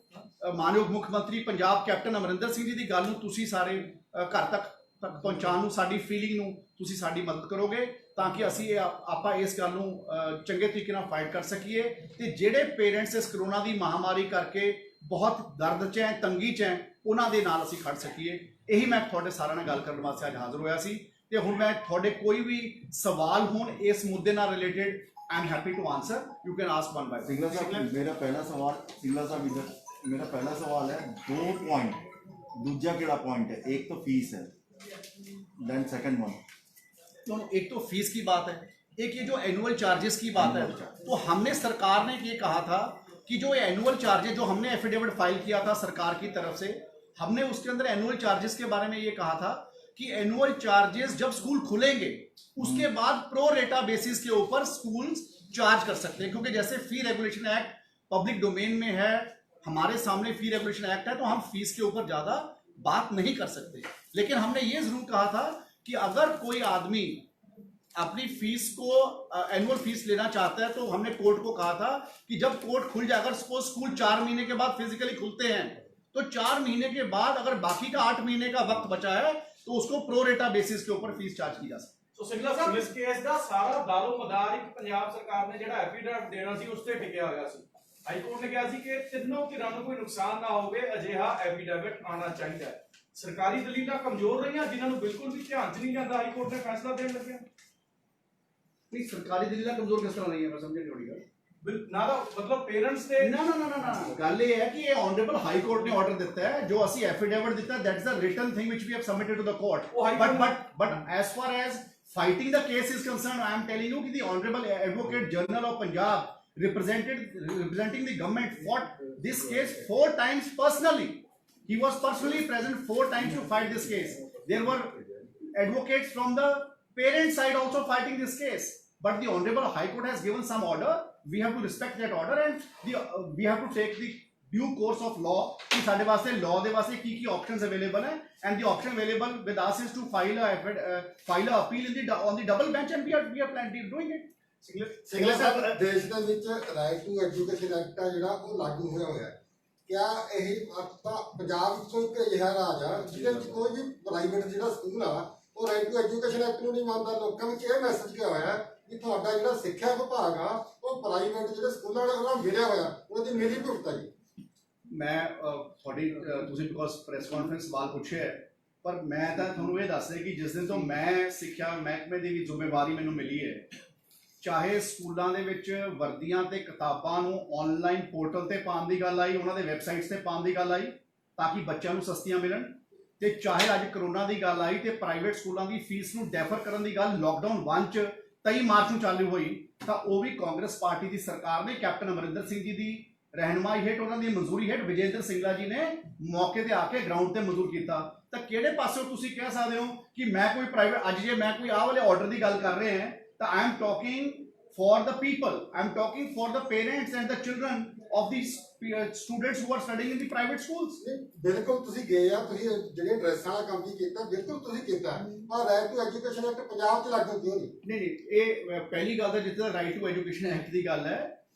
ਮਾਨਯੋਗ ਮੁੱਖ ਮੰਤਰੀ ਪੰਜਾਬ ਕੈਪਟਨ ਅਮਰਿੰਦਰ ਸਿੰਘ ਜੀ ਦੀ ਗੱਲ ਨੂੰ ਤੁਸੀਂ ਸਾਰੇ ਘਰ ਤੱਕ ਪਹੁੰਚਾਉਣ ਨੂੰ, ਸਾਡੀ ਫੀਲਿੰਗ ਨੂੰ ਤੁਸੀਂ ਸਾਡੀ ਮਦਦ ਕਰੋਗੇ ਤਾਂ ਕਿ ਅਸੀਂ ਆਪਾਂ ਇਸ ਗੱਲ ਨੂੰ ਚੰਗੇ ਤਰੀਕੇ ਨਾਲ ਫਾਈਟ ਕਰ ਸਕੀਏ। ਤੇ ਜਿਹੜੇ ਪੇਰੈਂਟਸ ਇਸ ਕਰੋਨਾ ਦੀ ਮਹਾਮਾਰੀ ਕਰਕੇ ਬਹੁਤ ਦਰਦ 'ਚ ਹੈ, ਤੰਗੀ 'ਚ ਹੈ, ਉਹਨਾਂ ਦੇ ਨਾਲ ਅਸੀਂ ਖੜ ਸਕੀਏ। ਇਹੀ ਮੈਂ ਤੁਹਾਡੇ ਸਾਰਿਆਂ ਨਾਲ ਗੱਲ ਕਰਨ ਵਾਸਤੇ ਅੱਜ ਹਾਜ਼ਰ ਹੋਇਆ ਸੀ। ਤੇ ਹੁਣ ਮੈਂ ਤੁਹਾਡੇ ਕੋਈ ਵੀ ਸਵਾਲ ਹੋਣ ਇਸ ਮੁੱਦੇ ਨਾਲ related, I am happy to answer, you can ask one by one. Singla साहब मेरा पहला सवाल, सिंगला साहब इधर, मेरा पहला सवाल है 2 पॉइंट, दूसरा केड़ा पॉइंट है? एक तो फीस है, देन सेकंड वन। तो एक तो फीस की बात है, एक ये जो एनुअल चार्जेस की बात है, तो हमने सरकार ने ये कहा था कि जो एनुअल चार्जेस जो हमने एफिडेविट फाइल किया था सरकार की तरफ से, हमने उसके अंदर एनुअल चार्जेस के बारे में ये कहा था कि एनुअल चार्जेस जब स्कूल खुलेंगे उसके बाद प्रो रेटा बेसिस के ऊपर स्कूल चार्ज कर सकते हैं, क्योंकि जैसे फी रेगुलेशन एक्ट पब्लिक डोमेन में है, हमारे सामने फी रेगुलेशन एक्ट है, तो हम फीस के ऊपर ज्यादा बात नहीं कर सकते। लेकिन हमने ये जरूर कहा था कि अगर कोई आदमी अपनी फीस को एनुअल फीस लेना चाहता है तो हमने कोर्ट को कहा था कि जब कोर्ट खुल जाए, अगर सपोज स्कूल 4 महीने के बाद फिजिकली खुलते हैं तो 4 महीने के बाद अगर बाकी का 8 महीने का वक्त बचा है तो उसको प्रो रेटा बेसिस के ऊपर फीस चार्ज की जा सकती है। ਸੋ ਸਿੰਗਲਾ ਸਾਹਿਬ, ਇਸ ਕੇਸ ਦਾ ਸਾਰਾ ਦਾਰੋ ਮਦਾਰ ਇੱਕ ਪੰਜਾਬ ਸਰਕਾਰ ਨੇ ਜਿਹੜਾ ਐਫੀਡੇਵਿਟ ਦੇਣਾ ਸੀ ਉਸ ਤੇ ਟਿਕਿਆ ਹੋਇਆ ਸੀ। ਹਾਈ ਕੋਰਟ ਨੇ ਕਿਹਾ ਸੀ ਕਿ ਤਿੰਨੋਂ ਧਿਰਾਂ ਨੂੰ ਕੋਈ ਨੁਕਸਾਨ ਨਾ ਹੋਵੇ, ਅਜਿਹਾ ਐਫੀਡੇਵਿਟ ਆਉਣਾ ਚਾਹੀਦਾ ਹੈ। ਸਰਕਾਰੀ ਦਲੀਲਾਂ ਕਮਜ਼ੋਰ ਰਹੀਆਂ ਜਿਨ੍ਹਾਂ ਨੂੰ ਬਿਲਕੁਲ ਵੀ ਧਿਆਨ 'ਚ ਨਹੀਂ ਜਾਂਦਾ, ਹਾਈ ਕੋਰਟ ਨੇ ਫੈਸਲਾ ਦੇਣ ਲੱਗਿਆ। नहीं, सरकारी दलीलां कमजोर किस तरह नहीं है, मैं समझ नहीं थोड़ी गल ਨਾ ਦਾ ਮਤਲਬ ਪੇਰੈਂट्स ਦੇ ना गल ये है कि ये ऑनरेबल हाई कोर्ट ने ऑर्डर दिता है, जो ਅਸੀਂ एफिडेविट दिता है, that is the written thing which we have submitted to the court. But as far as fighting the case is concerned, I am telling you that the Honorable Advocate General of Punjab representing the government fought this case 4 times personally. He was personally present 4 times to fight this case. There were advocates from the parent side also fighting this case. But the Honorable High Court has given some order. We have to respect that order, and we have to take the due course of law कि साढ़े वास्ते law दे वास्ते की options available है, and the option available with us is to file a appeal in the on the double bench, and we are planning doing it. Singla ਸਾਹਿਬ, ਦੇਸ਼ ਦੇ ਵਿੱਚ ਰਾਈਟ ਟੂ ਐਜੂਕੇਸ਼ਨ ਐਕਟ ਆ ਜਿਹੜਾ ਉਹ ਲਾਗੂ ਹੋਇਆ ਹੈ। ਕਿਆ ਇਹ ਆਪਾਂ ਪੰਜਾਬ ਵਿੱਚ ਕੋਈ ਅਜਿਹਾ ਰਾਜ ਆ ਜਿਹਦੇ ਵਿੱਚ ਕੋਈ ਵੀ ਪ੍ਰਾਈਵੇਟ ਜਿਹੜਾ ਸਕੂਲ ਆ ਉਹ ਰਾਈਟ ਟੂ ਐਜੂਕੇਸ਼ਨ ਐਕਟ ਨੂੰ ਨਹੀਂ ਮੰਨਦਾ? ਲੋਕਾਂ ਵਿੱਚ ਇਹ ਮੈਸੇਜ ਕਿਹਾ ਹੋਇਆ ਕਿ ਤੁਹਾਡਾ ਜਿਹੜਾ ਸਿੱਖਿਆ ਵਿਭਾਗ ਆ ਉਹ ਪ੍ਰਾਈਵੇਟ ਜਿਹੜੇ ਸਕੂਲਾਂ ਨਾਲ ਉਹਨਾਂ ਮਿਲਿਆ ਹੋਇਆ, ਉਹਦੀ ਮੇਰੀ ਭੁਗਤਾ ਜੀ। मैं थोड़ी तुसीं बिकॉज प्रेस कॉन्फ्रेंस सवाल पूछे है, पर मैं तो थोड़ा ये दस कि जिस दिन तो मैं सिक्ख्या महकमे की भी जिम्मेवारी मैनू मिली है, चाहे स्कूलों के वर्दियां ते किताबां नूं ऑनलाइन पोर्टल ते पाउण दी गल आई, उन्होंने वैबसाइट्स ते पाउण दी गल आई ताकि बच्चों नूं सस्तियां मिलन, ते चाहे अज करोना की गल आई तो प्राइवेट स्कूलों की फीस नूं डैफर करन दी गल लॉकडाउन 1 च 23 मार्च नूं चालू हुई, तो वह भी कांग्रेस पार्टी की सरकार ने कैप्टन अमरिंदर सिंह जी की रहनुमाई हेठ, उन्होंने मंजूरी हेठ विजेंद्र सिंगला जी ने मौके पर आके ग्राउंड पर मंजूर किया। तो किहड़े पासों तुसीं कह सकते हो कि मैं कोई प्राइवेट, अज जे मैं कोई आह वाले ऑर्डर की गल कर रहे हैं तो I am talking for the people, I am talking for the parents and the children of the students who are studying in the private schools. ਬਿਲਕੁਲ ਤੁਸੀਂ ਗਏ ਆ, ਤੁਸੀਂ ਜਿਹੜੇ ਡਰੈਸਾਂ ਵਾਲਾ ਕੰਮ ਵੀ ਕੀਤਾ, ਬਿਲਕੁਲ ਤੁਸੀਂ ਕੀਤਾ, ਪਰ right to education act Punjab 'ਚ ਲਾਗੂ ਕਿਉਂ ਨਹੀਂ? नहीं ये पहली गल तो जितना राइट टू एजुकेशन एक्ट की गल है,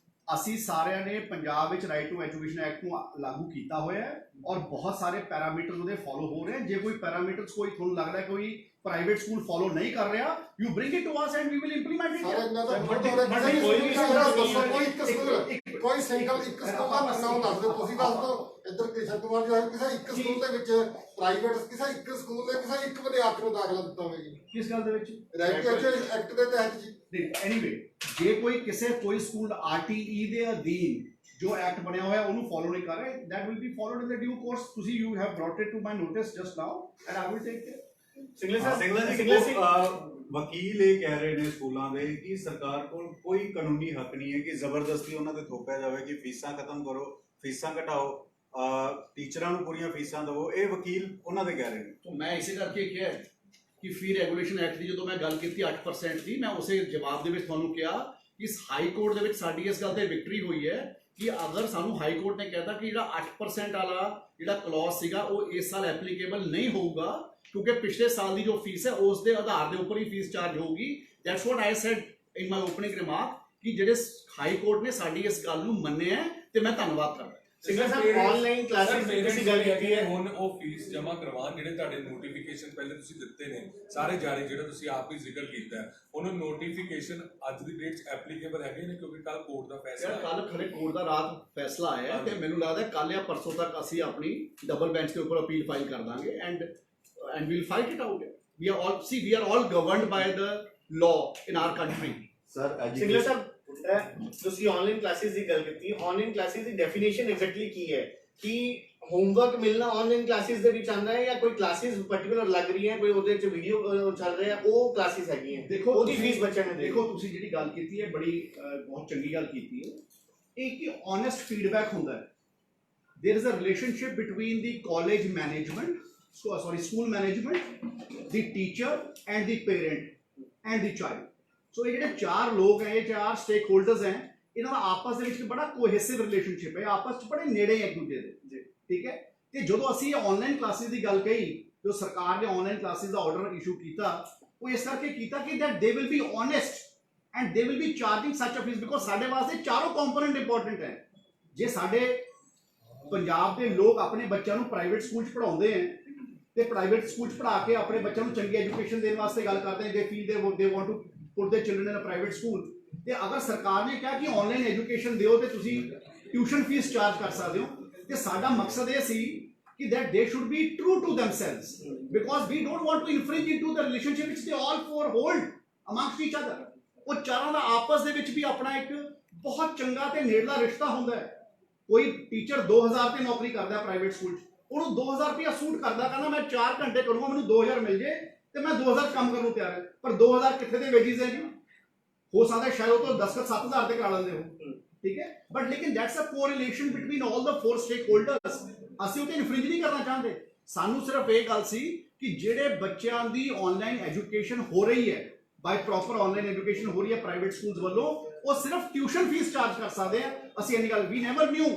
ਅਸੀਂ ਸਾਰਿਆਂ ਨੇ ਪੰਜਾਬ ਵਿੱਚ ਰਾਈਟ ਟੂ ਐਜੂਕੇਸ਼ਨ ਐਕਟ ਨੂੰ ਲਾਗੂ ਕੀਤਾ ਹੋਇਆ ਹੈ ਔਰ ਬਹੁਤ ਸਾਰੇ ਪੈਰਾਮੀਟਰਸ ਉਹਦੇ ਫੋਲੋ ਹੋ ਰਹੇ ਹਨ। ਜੇ ਕੋਈ ਪੈਰਾਮੀਟਰਸ ਕੋਈ ਤੁਹਾਨੂੰ ਲੱਗਦਾ ਕੋਈ ਪ੍ਰਾਈਵੇਟ ਸਕੂਲ ਫੋਲੋ ਨਹੀਂ ਕਰ ਰਿਹਾ, you bring it to us and we will implement it. ਸਾਰੇ ਇਹਨਾਂ ਦਾ ਕੋਈ ਇੱਕ ਸਕੂਲ ਕੋਈ ਸਿੰਗਲ ਇੱਕ ਸਕੂਲ ਦਾ ਨਾਮ ਦੱਸ ਦਿਓ, ਤੁਸੀਂ ਦੱਸ ਦਿਓ। ਇੱਧਰ ਕ੍ਰਿਸ਼ਨ ਕੁਮਾਰ ਜੀ ਆਏ, ਕਿਸੇ ਇੱਕ ਸਕੂਲ ਦੇ ਵਿੱਚ ਪ੍ਰਾਈਵੇਟ ਕਿਸੇ ਇੱਕ ਸਕੂਲ ਦੇ ਕਿਸੇ ਇੱਕ ਵਿਦਿਆਰਥੀ ਨੂੰ ਦਾਖਲਾ ਦਿੱਤਾ ਹੋਵੇ ਜੀ ਕਿਸ ਗੱਲ ਦੇ ਵਿੱਚ? ਰਾਈਟ ਟੂ ਐਜੂਕੇਸ਼ਨ ਐਕਟ ਦੇ ਤਹਿਤ ਜੀ। ਐਨੀਵੇ, ਜੇ ਕੋਈ ਸਕੂਲ ਆਰਟੀਈ ਦੇ ਅਧੀਨ ਜੋ ਐਕਟ ਬਣਿਆ ਹੋਇਆ ਉਹਨੂੰ ਫੋਲੋ ਨਹੀਂ ਕਰ ਰਿਹਾ, that will be followed in the due course। ਤੁਸੀਂ you have brought it to my notice just now and I will take care। Singla ਜੀ ਵਕੀਲ ਇਹ ਕਹਿ ਰਹੇ ਨੇ ਸਕੂਲਾਂ ਦੇ ਕਿ ਸਰਕਾਰ ਕੋਲ ਕੋਈ ਕਾਨੂੰਨੀ ਹੱਕ ਨਹੀਂ ਹੈ ਕਿ ਜ਼ਬਰਦਸਤੀ ਉਹਨਾਂ ਤੇ ਥੋਪਿਆ ਜਾਵੇ ਕਿ ਫੀਸਾਂ ਖਤਮ ਕਰੋ, ਫੀਸਾਂ ਘਟਾਓ, ਟੀਚਰਾਂ ਨੂੰ ਪੂਰੀਆਂ ਫੀਸਾਂ ਦਿਓ। ਇਹ ਵਕੀਲ ਉਹਨਾਂ ਦੇ ਕਹਿ ਰਹੇ ਨੇ। तो मैं इसे करके किया कि फी रेगुलेशन एक्ट की जो मैं गल की 8% की, मैं उसे जवाब ਦੇ ਵਿੱਚ ਤੁਹਾਨੂੰ ਕਿਹਾ ਕਿ ਇਸ ਹਾਈ ਕੋਰਟ ਦੇ ਵਿੱਚ ਸਾਡੀ ਇਸ ਗੱਲ ਤੇ ਵਿਕਟਰੀ ਹੋਈ ਹੈ ਕਿ ਅਗਰ ਸਾਨੂੰ ਹਾਈ ਕੋਰਟ ਨੇ ਕਹਿਤਾ ਕਿ ਜਿਹੜਾ 8% ਵਾਲਾ ਜਿਹੜਾ ਕਲੌਜ਼ ਸੀਗਾ ਉਹ ਇਸ ਸਾਲ ਐਪਲੀਕੇਬਲ ਨਹੀਂ ਹੋਊਗਾ ਕਿਉਂਕਿ ਪਿਛਲੇ ਸਾਲ ਦੀ ਜੋ ਫੀਸ ਹੈ ਉਸ ਦੇ ਆਧਾਰ ਦੇ ਉੱਪਰ ਹੀ ਫੀਸ ਚਾਰਜ ਹੋਊਗੀ। That's what I said in my opening remark ਕਿ ਜਿਹੜੇ ਹਾਈ ਕੋਰਟ ਨੇ ਸਾਡੀ ਇਸ ਗੱਲ ਨੂੰ ਮੰਨਿਆ ਤੇ ਮੈਂ ਧੰਨਵਾਦ ਕਰਦਾ। ਸਿੰਗਲਾ ਸਾਹਿਬ ਆਨਲਾਈਨ ਕਲਾਸਿਸ ਦੀ ਤੁਸੀਂ ਗੱਲ ਕੀਤੀ ਹੈ, ਹੁਣ ਉਹ ਫੀਸ ਜਮ੍ਹਾਂ ਕਰਵਾਉਣ ਜਿਹੜੇ ਤੁਹਾਡੇ ਨੋਟੀਫਿਕੇਸ਼ਨ ਪਹਿਲੇ ਤੁਸੀਂ ਦਿੱਤੇ ਨੇ ਸਾਰੇ ਜਾਰੀ, ਜਿਹੜਾ ਤੁਸੀਂ ਆਪ ਹੀ ਜ਼ਿਕਰ ਕੀਤਾ ਹੈ, ਉਹਨਾਂ ਨੋਟੀਫਿਕੇਸ਼ਨ ਅੱਜ ਦੀ ਡੇਟ 'ਚ ਐਪਲੀਕੇਬਲ ਹੈਗੇ ਨੇ ਕਿਉਂਕਿ ਕੱਲ ਕੋਰਟ ਦਾ ਫੈਸਲਾ ਹੈ। ਕੱਲ ਖਰੇ ਕੋਰਟ ਦਾ ਰਾਤ ਫੈਸਲਾ ਆਇਆ ਹੈ ਤੇ ਮੈਨੂੰ ਲੱਗਦਾ ਕੱਲ ਜਾਂ ਪਰਸੋਂ ਤੱਕ ਅਸੀਂ ਆਪਣੀ ਡਬਲ ਬੈਂਚ ਦੇ ਉੱਪਰ ਅਪੀਲ ਫਾਈਲ ਕਰ ਦਾਂਗੇ and we'll fight it out। we are all governed by the law in our country। Sir Singla ਸਾਹਿਬ ਤੁਸੀਂ ਆਨਲਾਈਨ ਕਲਾਸਿਸ ਦੀ ਗੱਲ ਕੀਤੀ, ਆਨਲਾਈਨ ਕਲਾਸਿਸ ਦੀ ਡੈਫੀਨੇਸ਼ਨ ਐਗਜ਼ੈਕਟਲੀ ਕੀ ਹੈ? ਕਿ ਹੋਮਵਰਕ ਮਿਲਣਾ ਆਨਲਾਈਨ ਕਲਾਸਿਸ ਦੇ ਵਿੱਚ ਆਉਂਦਾ ਹੈ ਜਾਂ ਕੋਈ ਕਲਾਸਿਸ ਪਾਰਟਿਕੂਲਰ ਲੱਗ ਰਹੀ ਹੈ, ਕੋਈ ਉਹਦੇ ਵਿੱਚ ਵੀਡੀਓ ਚੱਲ ਰਿਹਾ ਹੈ, ਉਹ ਕਲਾਸਿਸ ਹੈਗੀਆਂ? ਦੇਖੋ ਉਹਦੀ ਫੀਸ ਬੱਚਿਆਂ ਨੇ ਦੇਖੋ ਤੁਸੀਂ ਜਿਹੜੀ ਗੱਲ ਕੀਤੀ ਹੈ ਬੜੀ ਬਹੁਤ ਚੰਗੀ ਗੱਲ ਕੀਤੀ ਹੈ। ਇਹ ਕਿ ਓਨੈਸਟ ਫੀਡਬੈਕ ਹੁੰਦਾ ਹੈ। there is a relationship between the college management, school management, the teacher and the parent and the child। ਸੋ ਇਹ ਜਿਹੜੇ ਚਾਰ ਲੋਕ ਹੈ, ਇਹ ਚਾਰ ਸਟੇਕ ਹੋਲਡਰਸ ਹੈ, ਇਹਨਾਂ ਦਾ ਆਪਸ ਦੇ ਵਿੱਚ ਬੜਾ ਕੋਹੈਸਿਵ ਰਿਲੇਸ਼ਨਸ਼ਿਪ ਹੈ, ਆਪਸ 'ਚ ਬੜੇ ਨੇੜੇ ਇੱਕ ਦੂਜੇ ਦੇ, ਠੀਕ ਹੈ। ਤੇ ਜਦੋਂ ਅਸੀਂ ਆਨਲਾਈਨ ਕਲਾਸਿਸ ਦੀ ਗੱਲ ਕਹੀ, ਜੋ ਸਰਕਾਰ ਨੇ ਆਨਲਾਈਨ ਕਲਾਸਿਸ ਦਾ ਆਰਡਰ ਇਸ਼ੂ ਕੀਤਾ, ਉਹ ਇਸ ਕਰਕੇ ਕੀਤਾ ਕਿ that they will be honest and they will be charging such a fees because ਸਾਡੇ ਵਾਸਤੇ ਚਾਰੋਂ ਕੰਪੋਨੈਂਟ ਇੰਪੋਰਟੈਂਟ ਹੈ। ਜੇ ਸਾਡੇ ਪੰਜਾਬ ਦੇ ਲੋਕ ਆਪਣੇ ਬੱਚਿਆਂ ਨੂੰ ਪ੍ਰਾਈਵੇਟ ਸਕੂਲ 'ਚ ਪੜ੍ਹਾਉਂਦੇ ਹੈ ਤੇ ਪ੍ਰਾਈਵੇਟ ਸਕੂਲ 'ਚ ਪੜ੍ਹਾ ਕੇ ਆਪਣੇ ਬੱਚਿਆਂ ਨੂੰ ਚੰਗੀ ਐਜੂਕੇਸ਼ਨ ਦੇਣ ਵਾਸਤੇ ਗੱਲ ਕਰਦੇ ਨੇ, they feel they want to put their children in a private school। ਤੇ ਅਗਰ ਸਰਕਾਰ ਨੇ ਕਿਹਾ ਕਿ ਆਨਲਾਈਨ ਐਜੂਕੇਸ਼ਨ ਦਿਓ ਤੇ ਤੁਸੀਂ ਟਿਊਸ਼ਨ ਫੀਸ ਚਾਰਜ ਕਰ ਸਕਦੇ ਹੋ, ਤੇ ਸਾਡਾ ਮਕਸਦ ਇਹ ਸੀ ਕਿ that they should be true to themselves because we don't want to infringe into the relationship which they all four hold amongst each other। ਉਹ ਚਾਰਾਂ ਦਾ ਆਪਸ ਦੇ ਵਿੱਚ ਵੀ ਆਪਣਾ ਇੱਕ ਬਹੁਤ ਚੰਗਾ ਤੇ ਨੇੜਲਾ ਰਿਸ਼ਤਾ ਹੁੰਦਾ ਹੈ। ਕੋਈ ਟੀਚਰ 2000 ਤੇ ਨੌਕਰੀ ਕਰਦਾ ਪ੍ਰਾਈਵੇਟ ਸਕੂਲ 'ਚ, ਉਹਨੂੰ 2000 ਰੁਪਇਆ ਸੂਟ ਕਰਦਾ, ਕਹਿੰਦਾ ਮੈਂ 4 ਘੰਟੇ ਕਰੂੰਗਾ, ਮੈਨੂੰ 2000 ਮਿਲ ਜੇ ਤੇ ਮੈਂ 2000 ਕੰਮ ਕਰਨ ਨੂੰ ਤਿਆਰ ਹਾਂ। ਪਰ 2000 ਕਿੱਥੇ ਦੇ ਵੇਜਿਸ ਹੈ ਜੀ? ਹੋ ਸਕਦਾ ਸ਼ਾਇਦ ਉਹ ਤੋਂ 10-7000 ਤੇ ਕਰਾ ਲੈਂਦੇ ਹੋ, ਠੀਕ ਹੈ। ਬਟ ਲੇਕਿਨ that's a correlation between all the 4 stakeholders. ਅਸੀਂ ਉਹ ਤੇ ਇਨਫ੍ਰਿੰਜ ਨਹੀਂ ਕਰਨਾ ਚਾਹੁੰਦੇ। ਸਾਨੂੰ ਸਿਰਫ ਇਹ ਗੱਲ ਸੀ ਕਿ ਜਿਹੜੇ ਬੱਚਿਆਂ ਦੀ ਆਨਲਾਈਨ ਐਜੂਕੇਸ਼ਨ ਹੋ ਰਹੀ ਹੈ, ਬਾਈ ਪ੍ਰੋਪਰ ਆਨਲਾਈਨ ਐਜੂਕੇਸ਼ਨ ਹੋ ਰਹੀ ਹੈ ਪ੍ਰਾਈਵੇਟ ਸਕੂਲਸ ਵੱਲੋਂ, ਉਹ ਸਿਰਫ ਟਿਊਸ਼ਨ ਫੀਸ ਚਾਰਜ ਕਰ ਸਕਦੇ ਆ। ਅਸੀਂ ਇੰਨੀ ਗੱਲ ਵੀ ਨੈਵਰ ਨਿਊ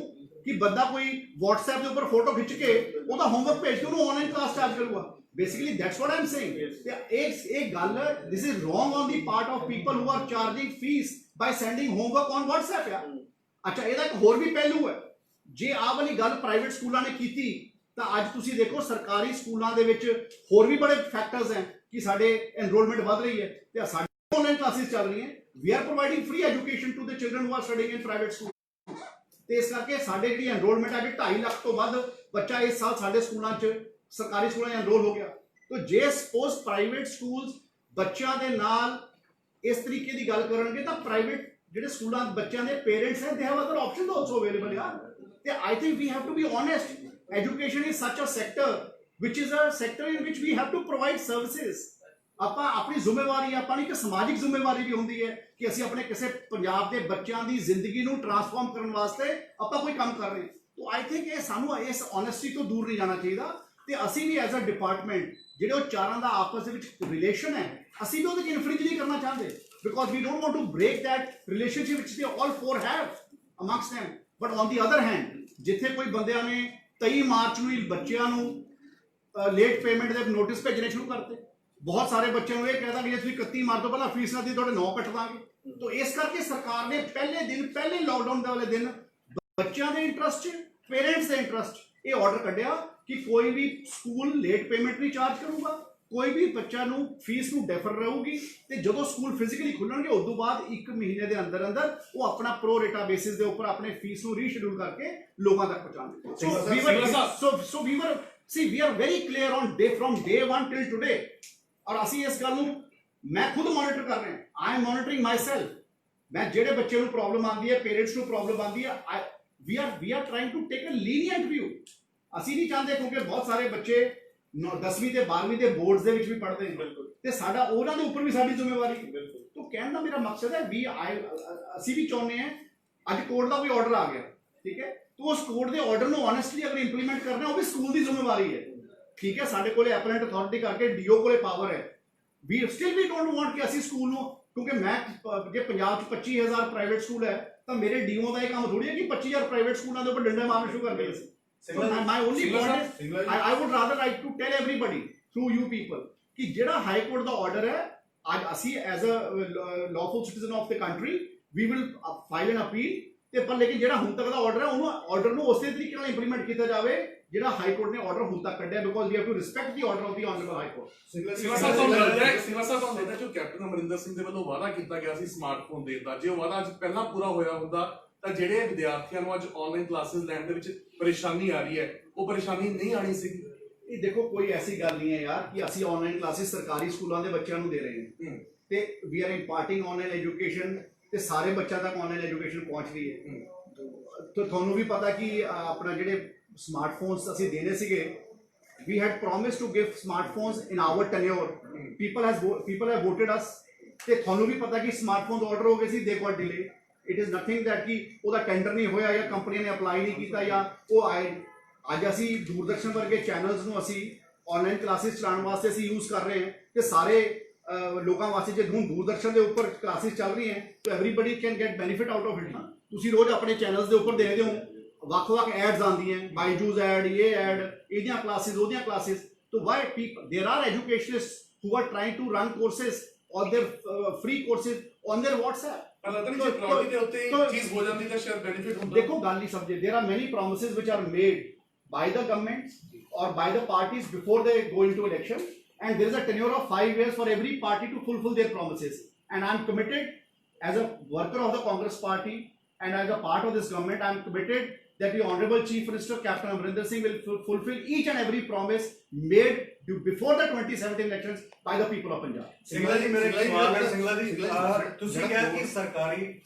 ਕਿ ਬੰਦਾ ਕੋਈ WhatsApp ਦੇ ਉੱਪਰ ਫੋਟੋ ਖਿੱਚ ਕੇ ਉਹਦਾ ਹੋਮਵਰਕ ਭੇਜ ਕੇ ਉਹਨੂੰ ਆਨਲਾਈਨ ਕਲਾਸ ਚਾਰਜ ਕਰੂਗਾ। Basically that's what I'm saying। ਇਹ ਗੱਲ, this is wrong on the part of people who are charging fees by sending homework on WhatsApp ਯਾਰ। ਅੱਛਾ, ਇਹਦਾ ਇੱਕ ਹੋਰ ਵੀ ਪਹਿਲੂ ਹੈ। ਜੇ ਆਹ ਵਾਲੀ ਗੱਲ ਪ੍ਰਾਈਵੇਟ ਸਕੂਲਾਂ ਨੇ ਕੀਤੀ ਤਾਂ ਅੱਜ ਤੁਸੀਂ ਦੇਖੋ ਸਰਕਾਰੀ ਸਕੂਲਾਂ ਦੇ ਵਿੱਚ ਹੋਰ ਵੀ ਬੜੇ ਫੈਕਟਰਸ ਹੈ ਕਿ ਸਾਡੇ ਐਨਰੋਲਮੈਂਟ ਵੱਧ ਰਹੀ ਹੈ ਤੇ ਸਾਡੀ ਆਨਲਾਈਨ ਕਲਾਸਿਸ ਚੱਲ ਰਹੀਆਂ। We are providing free education to the children who are studying in private school. ਤੇ ਇਸ ਕਰਕੇ ਸਾਡੇ ਜਿਹੜੀ ਐਨਰੋਲਮੈਂਟ ਹੈ 2.5 ਲੱਖ ਤੋਂ ਵੱਧ ਬੱਚਾ ਇਸ ਸਾਲ ਸਾਡੇ ਸਕੂਲਾਂ 'ਚ ਸਰਕਾਰੀ ਸਕੂਲਾਂ 'ਚ ਐਨਰੋਲ ਹੋ ਗਿਆ। ਤਾਂ ਜੇ ਸਪੋਜ਼ ਪ੍ਰਾਈਵੇਟ ਸਕੂਲਸ ਬੱਚਿਆਂ ਦੇ ਨਾਲ ਇਸ ਤਰੀਕੇ ਦੀ ਗੱਲ ਕਰਨਗੇ ਤਾਂ ਪ੍ਰਾਈਵੇਟ ਜਿਹੜੇ ਸਕੂਲਾਂ ਬੱਚਿਆਂ ਦੇ ਪੇਰੈਂਟਸ ਹੈ, they have other options also available ਯਾਰ। ਤੇ I think we have to be honest. Education is such a sector which is a sector in which we have to provide services. ਆਪਾਂ ਆਪਣੀ ਜ਼ਿੰਮੇਵਾਰੀ, ਆਪਾਂ ਦੀ ਇੱਕ ਸਮਾਜਿਕ ਜ਼ਿੰਮੇਵਾਰੀ ਵੀ ਹੁੰਦੀ ਹੈ ਕਿ ਅਸੀਂ ਆਪਣੇ ਕਿਸੇ ਪੰਜਾਬ ਦੇ ਬੱਚਿਆਂ ਦੀ ਜ਼ਿੰਦਗੀ ਨੂੰ ਟਰਾਂਸਫਾਰਮ ਕਰਨ ਵਾਸਤੇ ਆਪਾਂ ਕੋਈ ਕੰਮ ਕਰ ਰਹੇ ਹਾਂ। ਤਾਂ ਆਈ ਥਿੰਕ ਇਹ ਸਾਨੂੰ ਇਸ ਓਨੈਸਟੀ ਤੋਂ ਦੂਰ ਨਹੀਂ ਜਾਣਾ ਚਾਹੀਦਾ। ਤੇ ਅਸੀਂ ਵੀ ਐਜ਼ ਅ ਡਿਪਾਰਟਮੈਂਟ ਜਿਹੜੇ ਉਹ ਚਾਰਾਂ ਦਾ ਆਪਸ ਦੇ ਵਿੱਚ ਰਿਲੇਸ਼ਨ ਹੈ, ਅਸੀਂ ਵੀ ਉਹਦੇ 'ਚ ਇਨਫ੍ਰਿੰਜ ਨਹੀਂ ਕਰਨਾ ਚਾਹੁੰਦੇ because we don't want to break that relationship which they all four have amongst them। But on the other hand, ਜਿੱਥੇ ਕੋਈ ਬੰਦਿਆਂ ਨੇ 23 ਮਾਰਚ ਨੂੰ ਬੱਚਿਆਂ ਨੂੰ ਲੇਟ ਪੇਮੈਂਟ ਦੇ ਨੋਟਿਸ ਭੇਜਣੇ ਸ਼ੁਰੂ ਕਰਤੇ, ਬਹੁਤ ਸਾਰੇ ਬੱਚਿਆਂ ਨੂੰ ਇਹ ਕਹਿ ਦਾਂਗੇ ਜੇ ਤੁਸੀਂ 31 ਮਾਰਚ ਤੋਂ ਪਹਿਲਾਂ ਫੀਸ ਨਾ ਦਿੱਤੀ ਤੁਹਾਡੇ 9 ਕੱਟ ਦਾਂਗੇ। ਤਾਂ ਇਸ ਕਰਕੇ ਸਰਕਾਰ ਨੇ ਪਹਿਲੇ ਲਾਕਡਾਊਨ ਦੇ ਵਾਲੇ ਦਿਨ ਬੱਚਿਆਂ ਦੇ ਇੰਟਰਸਟ 'ਚ, ਪੇਰੈਂਟਸ ਦੇ ਇੰਟਰਸਟ 'ਚ ਇਹ ਆਰਡਰ ਕੱਢਿਆ ਕਿ ਕੋਈ ਵੀ ਸਕੂਲ ਲੇਟ ਪੇਮੈਂਟ ਨਹੀਂ ਚਾਰਜ ਕਰੂਗਾ, ਕੋਈ ਵੀ ਬੱਚਾ ਨੂੰ ਫੀਸ ਨੂੰ ਡੈਫਰ ਰਹੂਗੀ, ਤੇ ਜਦੋਂ ਸਕੂਲ ਫਿਜ਼ੀਕਲੀ ਖੁੱਲਣਗੇ ਉਸ ਤੋਂ ਬਾਅਦ 1 ਮਹੀਨੇ ਦੇ ਅੰਦਰ ਅੰਦਰ ਉਹ ਆਪਣਾ ਪ੍ਰੋ ਰੇਟਾ ਬੇਸਿਸ ਦੇ ਉੱਪਰ ਆਪਣੇ ਫੀਸ ਨੂੰ ਰੀਸ਼ਡਿਊਲ ਕਰਕੇ ਲੋਕਾਂ ਤੱਕ ਪਹੁੰਚਾਉਣਗੇ। We are very clear on from day 1 till today, ਔਰ ਅਸੀਂ ਇਸ ਗੱਲ ਨੂੰ ਮੈਂ ਖੁਦ ਮੋਨੀਟਰ ਕਰ ਰਿਹਾ, I am monitoring my self. ਮੈਂ ਜਿਹੜੇ ਬੱਚੇ ਨੂੰ ਪ੍ਰੋਬਲਮ ਆਉਂਦੀ ਹੈ, ਪੇਰੈਂਟਸ ਨੂੰ ਪ੍ਰੋਬਲਮ ਆਉਂਦੀ ਹੈ, we are trying to take a lenient view। ਅਸੀਂ ਨਹੀਂ ਚਾਹੁੰਦੇ, ਕਿਉਂਕਿ ਬਹੁਤ ਸਾਰੇ ਬੱਚੇ 10ਵੀਂ ਤੇ 12ਵੀਂ ਦੇ ਬੋਰਡਸ ਦੇ ਵਿੱਚ ਵੀ ਪੜ੍ਹਦੇ ਨੇ, ਤੇ ਸਾਡਾ ਉਹਨਾਂ ਦੇ ਉੱਪਰ ਵੀ ਸਾਡੀ ਜ਼ਿੰਮੇਵਾਰੀ ਹੈ। ਤਾਂ ਕਹਿਣ ਦਾ ਮੇਰਾ ਮਕਸਦ ਹੈ ਅਸੀਂ ਵੀ ਚਾਹੁੰਦੇ ਹਾਂ, ਅੱਜ ਕੋਰਟ ਦਾ ਵੀ ਆਰਡਰ ਆ ਗਿਆ, ਠੀਕ ਹੈ, ਤਾਂ ਉਸ ਕੋਰਟ ਦੇ ਆਰਡਰ ਨੂੰ ਓਨੈਸਟਲੀ ਅਗਰ ਇੰਪਲੀਮੈਂਟ ਕਰਨਾ ਉਹ ਵੀ ਸਕੂਲ ਦੀ ਜ਼ਿੰਮੇਵਾਰੀ ਹੈ, ਠੀਕ ਹੈ। ਸਾਡੇ ਕੋਲੇ ਐਪਲੈਂਟ ਅਥਾਰਟੀ ਕਰਕੇ ਡੀਓ ਕੋਲੇ ਪਾਵਰ ਹੈ। ਵੀ ਡੋਂਟ ਵਾਂਟ ਕਿ ਅਸੀਂ ਸਕੂਲ ਨੂੰ, ਕਿਉਂਕਿ ਮੈਂ ਜੇ ਪੰਜਾਬ 'ਚ 25,000 ਪ੍ਰਾਈਵੇਟ ਸਕੂਲ ਹੈ ਤਾਂ ਮੇਰੇ ਡੀਓ ਦਾ ਇਹ ਕੰਮ ਥੋੜੀ ਹੈ ਕਿ 25,000 ਪ੍ਰਾਈਵੇਟ ਸਕੂਲਾਂ ਦੇ ਉੱਪਰ ਡੰਡੇ ਮਾਰਨਾ ਸ਼ੁਰੂ ਕਰ ਦੇਈਏ। So my only point is, I would rather like to tell everybody through you people कि ਜਿਹੜਾ ਹਾਈ ਕੋਰਟ ਦਾ ਆਰਡਰ ਹੈ, ਅੱਜ ਅਸੀਂ as a lawful citizen of the country we will file an appeal, ਤੇ ਪਰ ਲੇਕਿਨ ਜਿਹੜਾ ਹੁਣ ਤੱਕ ਦਾ ਆਰਡਰ ਹੈ ਉਹਨੂੰ ਆਰਡਰ ਨੂੰ ਉਸੇ ਤਰੀਕੇ ਨਾਲ ਇੰਪਲੀਮੈਂਟ ਕੀਤਾ ਜਾਵੇ ਜਿਹੜਾ ਹਾਈ ਕੋਰਟ ਨੇ ਆਰਡਰ ਹੁਣ ਤੱਕ ਕੱਢਿਆ, because we have to respect the order of the honourable high court. Siva ਸਾਹਿਬ ਤੁਹਾਨੂੰ ਲੱਗਦਾ ਜੋ ਕੈਪਟਨ ਅਮਰਿੰਦਰ ਸਿੰਘ ਦੇ ਵੱਲੋਂ ਵਾਅਦਾ ਕੀਤਾ ਗਿਆ ਸੀ ਸਮਾਰਟਫੋਨ ਦੇਣ ਦਾ, ਜੇ ਉਹ ਵਾਅਦਾ ਅੱਜ ਪਹਿਲਾਂ ਪੂਰਾ ਹੋਇਆ ਹੁੰਦਾ ਤਾਂ ਜਿਹੜੇ ਵਿਦਿਆਰਥੀਆਂ ਨੂੰ ਅੱਜ ਆਨਲਾਈਨ ਕਲਾਸਿਸ ਲੈਣ ਦੇ ਵਿੱਚ ਪਰੇਸ਼ਾਨੀ ਆ ਰਹੀ ਹੈ ਉਹ ਪਰੇਸ਼ਾਨੀ ਨਹੀਂ ਆਣੀ ਸੀ। ਇਹ ਦੇਖੋ ਕੋਈ ਐਸੀ ਗੱਲ ਨਹੀਂ ਹੈ ਯਾਰ ਕਿ ਅਸੀਂ ਆਨਲਾਈਨ ਕਲਾਸਿਸ ਸਰਕਾਰੀ ਸਕੂਲਾਂ ਦੇ ਬੱਚਿਆਂ ਨੂੰ ਦੇ ਰਹੇ ਹਾਂ, ਤੇ ਵੀ ਆਰ ਇੰਪਾਰਟਿੰਗ ਆਨਲਾਈਨ ਐਜੂਕੇਸ਼ਨ, ਤੇ ਸਾਰੇ ਬੱਚਿਆਂ ਤੱਕ ਆਨਲਾਈਨ ਐਜੂਕੇਸ਼ਨ ਪਹੁੰਚ ਰਹੀ ਹੈ। ਤਾਂ ਤੁਹਾਨੂੰ ਵੀ ਪਤਾ ਕਿ ਆਪਣਾ ਜਿਹੜੇ ਸਮਾਰਟਫੋਨਸ ਅਸੀਂ ਦੇਣੇ ਸੀਗੇ, we had promised to give smartphones in our tenure, people have voted us, ਤੇ ਤੁਹਾਨੂੰ ਵੀ ਪਤਾ ਕਿ ਸਮਾਰਟਫੋਨ ਆਰਡਰ ਹੋ ਗਏ ਸੀ, they got delay। it is nothing that ਕਿ ਉਹਦਾ ਟੈਂਡਰ ਨਹੀਂ ਹੋਇਆ ਜਾਂ ਕੰਪਨੀਆਂ ਨੇ ਅਪਲਾਈ ਨਹੀਂ ਕੀਤਾ ਜਾਂ ਉਹ ਆਏ। ਅੱਜ ਅਸੀਂ ਦੂਰਦਰਸ਼ਨ ਵਰਗੇ ਚੈਨਲਸ ਨੂੰ ਅਸੀਂ ਆਨਲਾਈਨ ਕਲਾਸਿਸ ਚਲਾਉਣ ਵਾਸਤੇ ਅਸੀਂ ਯੂਜ਼ ਕਰ ਰਹੇ ਹਾਂ, ਤੇ ਸਾਰੇ ਲੋਕਾਂ ਵਾਸਤੇ ਜੇ ਹੁਣ ਦੂਰਦਰਸ਼ਨ ਦੇ ਉੱਪਰ ਕਲਾਸਿਸ ਚੱਲ ਰਹੀਆਂ ਤਾਂ everybody can get benefit out of it. ਤੁਸੀਂ ਰੋਜ਼ ਆਪਣੇ ਚੈਨਲਸ ਦੇ ਉੱਪਰ ਦੇਖਦੇ ਹੋ ਵੱਖ-ਵੱਖ ਐਡਸ ਆਉਂਦੀਆਂ, ਬਾਈਜੂਸ ਐਡ, ਇਹ ਐਡ, ਇਹਦੀਆਂ ਕਲਾਸਿਸ, ਉਹਦੀਆਂ ਕਲਾਸਿਸ। ਤਾਂ why people there are educationist who are trying to run courses or their free courses on their WhatsApp। ਪਰ ਲੱਗਦਾ ਨਹੀਂ ਜੇ ਪ੍ਰਾਇੋਰਟੀ ਦੇ ਉੱਤੇ ਚੀਜ਼ ਹੋ ਜਾਂਦੀ ਤਾਂ ਸ਼ਾਇਦ ਬੈਨੀਫਿਟ ਹੁੰਦਾ। ਦੇਖੋ ਗੱਲ ਨਹੀਂ ਸਮਝੇ, there are many promises which are made by the government or by the parties before they go into election, and there is a tenure of 5 years for every party to fulfill their promises, and I am committed as a worker of the Congress party and as a part of this government, I am committed that the Honorable Chief Minister Captain Amarinder Singh will fulfill each and every promise made before the 2017 elections by the people of Punjab। Singla ਜੀ ਮੇਰੇ ਸਵਾਲ ਹੈ, ਸਿੰਗਲਾ ਜੀ ਤੁਸੀਂ ਕਿਹਾ ਕਿ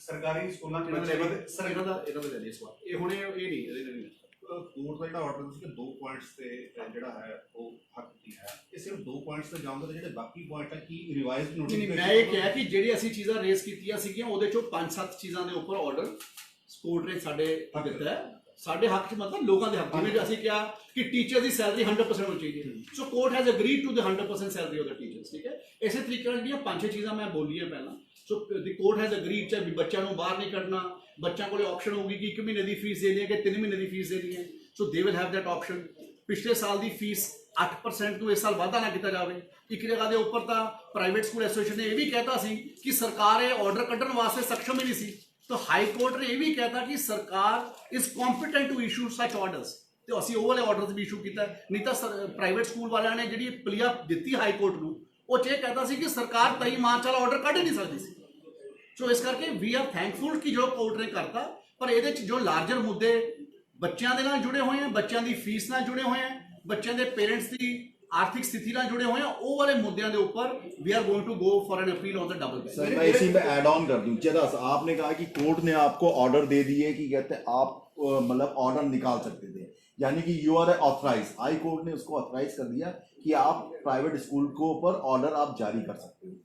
ਸਰਕਾਰੀ ਸਕੂਲਾਂ ਚ ਬੱਚੇ ਇਹਨਾਂ ਦਾ ਲੈ ਲਈ ਸਵਾਲ, ਇਹ ਹੁਣੇ ਇਹ ਨਹੀਂ ਕੋਰਟ ਦਾ ਜਿਹੜਾ ਆਰਡਰ ਸੀ ਕਿ 2 ਪੁਆਇੰਟਸ ਤੇ ਜਿਹੜਾ ਹੈ ਉਹ ਹੱਕ ਦੀ ਹੈ, ਇਹ ਸਿਰਫ 2 ਪੁਆਇੰਟਸ ਤੇ ਜਾਊਂਗਾ, ਤੇ ਜਿਹੜੇ ਬਾਕੀ ਪੁਆਇੰਟ ਹੈ ਕੀ ਰਿਵਾਈਜ਼ਡ ਨੋਟੀਫਿਕੇਸ਼ਨ। ਮੈਂ ਇਹ ਕਿਹਾ ਕਿ ਜਿਹੜੀ ਅਸੀਂ ਚੀਜ਼ਾਂ ਰੇਜ਼ ਕੀਤੀਆਂ ਸੀਗੀਆਂ ਉਹਦੇ ਚੋਂ 5-7 ਚੀਜ਼ਾਂ ਦੇ ਉੱਪਰ ਆਰਡਰ ਕੋਰਟ ਨੇ ਸਾਡੇ ਦਿੱਤਾ ਹੈ, ਸਾਡੇ ਹੱਕ 'ਚ, ਮਤਲਬ ਲੋਕਾਂ ਦੇ ਹੱਕ। ਜਿਵੇਂ ਅਸੀਂ ਕਿਹਾ ਕਿ ਟੀਚਰ ਦੀ ਸੈਲਰੀ 100% ਹੋਣੀ ਚਾਹੀਦੀ ਹੈ, so court has agreed to the 100% salary of the teachers, ਠੀਕ ਹੈ। ਇਸੇ ਤਰੀਕੇ ਨਾਲ ਜਿਹੜੀਆਂ 5-6 ਚੀਜ਼ਾਂ ਮੈਂ ਬੋਲੀਆਂ ਪਹਿਲਾਂ, ਸੋ ਦੀ ਕੋਰਟ ਹੈਜ਼ ਅਗਰੀਡ ਚਾਹੇ ਬੱਚਿਆਂ ਨੂੰ ਬਾਹਰ ਨਹੀਂ ਕੱਢਣਾ, ਬੱਚਿਆਂ ਕੋਲੇ ਆਪਸ਼ਨ ਹੋਊਗੀ ਕਿ 1 ਮਹੀਨੇ ਦੀ ਫੀਸ ਦੇਣੀ ਹੈ ਕਿ 3 ਮਹੀਨੇ ਦੀ ਫੀਸ ਦੇਣੀ ਹੈ, ਸੋ they will have that option. ਪਿਛਲੇ ਸਾਲ ਦੀ ਫੀਸ 8% ਤੋਂ ਇਸ ਸਾਲ ਵਾਧਾ ਨਾ ਕੀਤਾ ਜਾਵੇ। ਇੱਕ ਜਗ੍ਹਾ ਦੇ ਉੱਪਰ ਤਾਂ ਪ੍ਰਾਈਵੇਟ ਸਕੂਲ ਐਸੋਸੀਏਸ਼ਨ ਨੇ ਇਹ ਵੀ ਕਹਿਤਾ ਸੀ ਕਿ ਸਰਕਾਰ ਇਹ ਆਰਡਰ ਕੱਢਣ ਵਾਸਤੇ ਸક્ષਮ ਹੀ ਨਹੀਂ ਸੀ, तो हाई कोर्ट ने यह भी कहता कि सरकार is competent to issue such orders, तो ਅਸੀਂ ਉਹ ਵਾਲੇ ਆਰਡਰਸ ਵੀ ਇਸ਼ੂ ਕੀਤਾ। ਨਹੀਂ ਤਾਂ ਪ੍ਰਾਈਵੇਟ ਸਕੂਲ ਵਾਲਿਆਂ ਨੇ ਜਿਹੜੀ ਪਲੀਆ ਦਿੱਤੀ ਹਾਈ ਕੋਰਟ ਨੂੰ, ਉਹ ਚ ਇਹ ਕਹਿੰਦਾ ਸੀ ਕਿ ਸਰਕਾਰ 23 ਮਾਰਚ ਵਾਲਾ ਆਰਡਰ ਕੱਢ ਹੀ ਨਹੀਂ ਸਕਦੀ ਸੀ। ਸੋ ਇਸ ਕਰਕੇ ਵੀ ਆਰ ਥੈਂਕਫੁਲ ਕਿ ਜੋ ਕੋਰਟ ਨੇ ਕਰਤਾ, ਪਰ ਇਹਦੇ ਚ ਜੋ ਲਾਰਜਰ ਮੁੱਦੇ ਬੱਚਿਆਂ ਦੇ ਨਾਲ ਜੁੜੇ ਹੋਏ ਆ, ਬੱਚਿਆਂ ਦੀ ਫੀਸ ਨਾਲ ਜੁੜੇ ਹੋਏ ਆ, ਬੱਚਿਆਂ ਦੇ ਪੇਰੈਂਟਸ ਦੀ आर्थिक स्थिति ਨਾਲ जुड़े हुए हैं, वो वाले मुद्दों के ऊपर we are going to go for an appeal on the double bench। Sir मैं इसी में ऐड ऑन कर दूं, जरा आपने कहा कि कोर्ट ने आपको ऑर्डर दे दिए कि कहते हैं आप मतलब ऑर्डर निकाल सकते थे, यानी कि you are authorise, high court ने उसको ऑथराइज कर दिया कि आप प्राइवेट स्कूल को ऊपर ऑर्डर आप जारी कर सकते हो।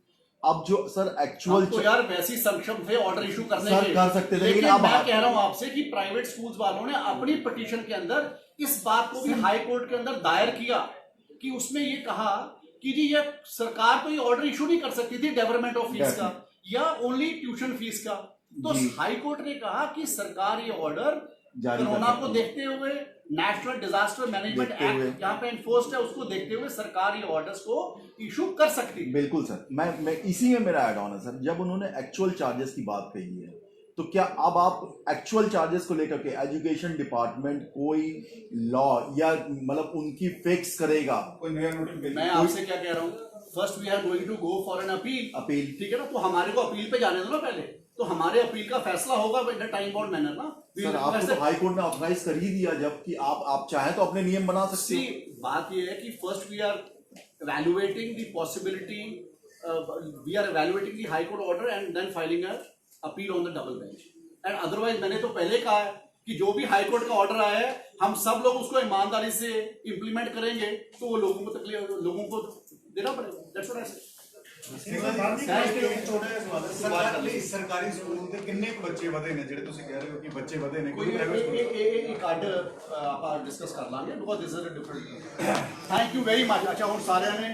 अब जो सर एक्चुअल तो यार वैसे सक्षम थे ऑर्डर इशू करने के, कर सकते थे, लेकिन अब मैं कह रहा हूं आपसे कि प्राइवेट स्कूल्स वालों ने अपनी पिटीशन के अंदर इस बात को भी हाई कोर्ट के अंदर दायर किया कि उसमें ये कहा कि जी ये सरकार तो ये ऑर्डर इशू नहीं कर सकती थी डेवलपमेंट ऑफ फीस का या ओनली ट्यूशन फीस का, तो हाई कोर्ट ने कहा कि सरकार ये ऑर्डर जारी कर कोरोना सकते को हैं। देखते हुए नेशनल डिजास्टर मैनेजमेंट देखते हुए। एक्ट यहाँ पे एनफोर्स्ड है, उसको देखते हुए सरकार ये ऑर्डर्स को इशू कर सकती है। बिल्कुल सर, मैं इसी में मेरा ऐड ऑन है सर। जब उन्होंने एक्चुअल चार्जेस की बात कही है, तो क्या अब आप एक्चुअल चार्जेस को लेकर के एजुकेशन डिपार्टमेंट कोई लॉ या मतलब उनकी फिक्स करेगा? कोई नया नोटिफिकेशन? मैं आपसे क्या कह रहा हूँ, first we are going to go for an appeal, ठीक है ना, तो हमारे को अपील पे जाने दो ना पहले, तो हमारे अपील का फैसला होगा इन टाइम बाउंड मैनर ना। सर आपको तो हाई कोर्ट ने ऑथराइज कर ही दिया, जबकि आप चाहें तो अपने नियम बना सकते सी हो। बात ये है कि first we are evaluating the possibility, we are evaluating the high court order and then filing a appeal on the double bench, and otherwise मैंने तो पहले कहा है कि जो भी हाई कोर्ट का ऑर्डर आया है हम सब लोग उसको ईमानदारी से इंप्लीमेंट करेंगे, तो वो लोगों को तकलीफ, लोगों को देना पड़ेगा। That's what I say. ਸਰਕਾਰੀ ਸਕੂਲ ਦੇ ਕਿੰਨੇ ਕੁ ਬੱਚੇ ਵਧੇ ਨੇ ਜਿਹੜੇ ਤੁਸੀਂ ਕਹਿ ਰਹੇ ਹੋ ਕਿ ਬੱਚੇ ਵਧੇ ਨੇ? कोई एक आर्डर आप डिस्कस कर लांगे, because this is a different. Thank you very much. अच्छा, ਹੁਣ ਸਾਰਿਆਂ ਨੇ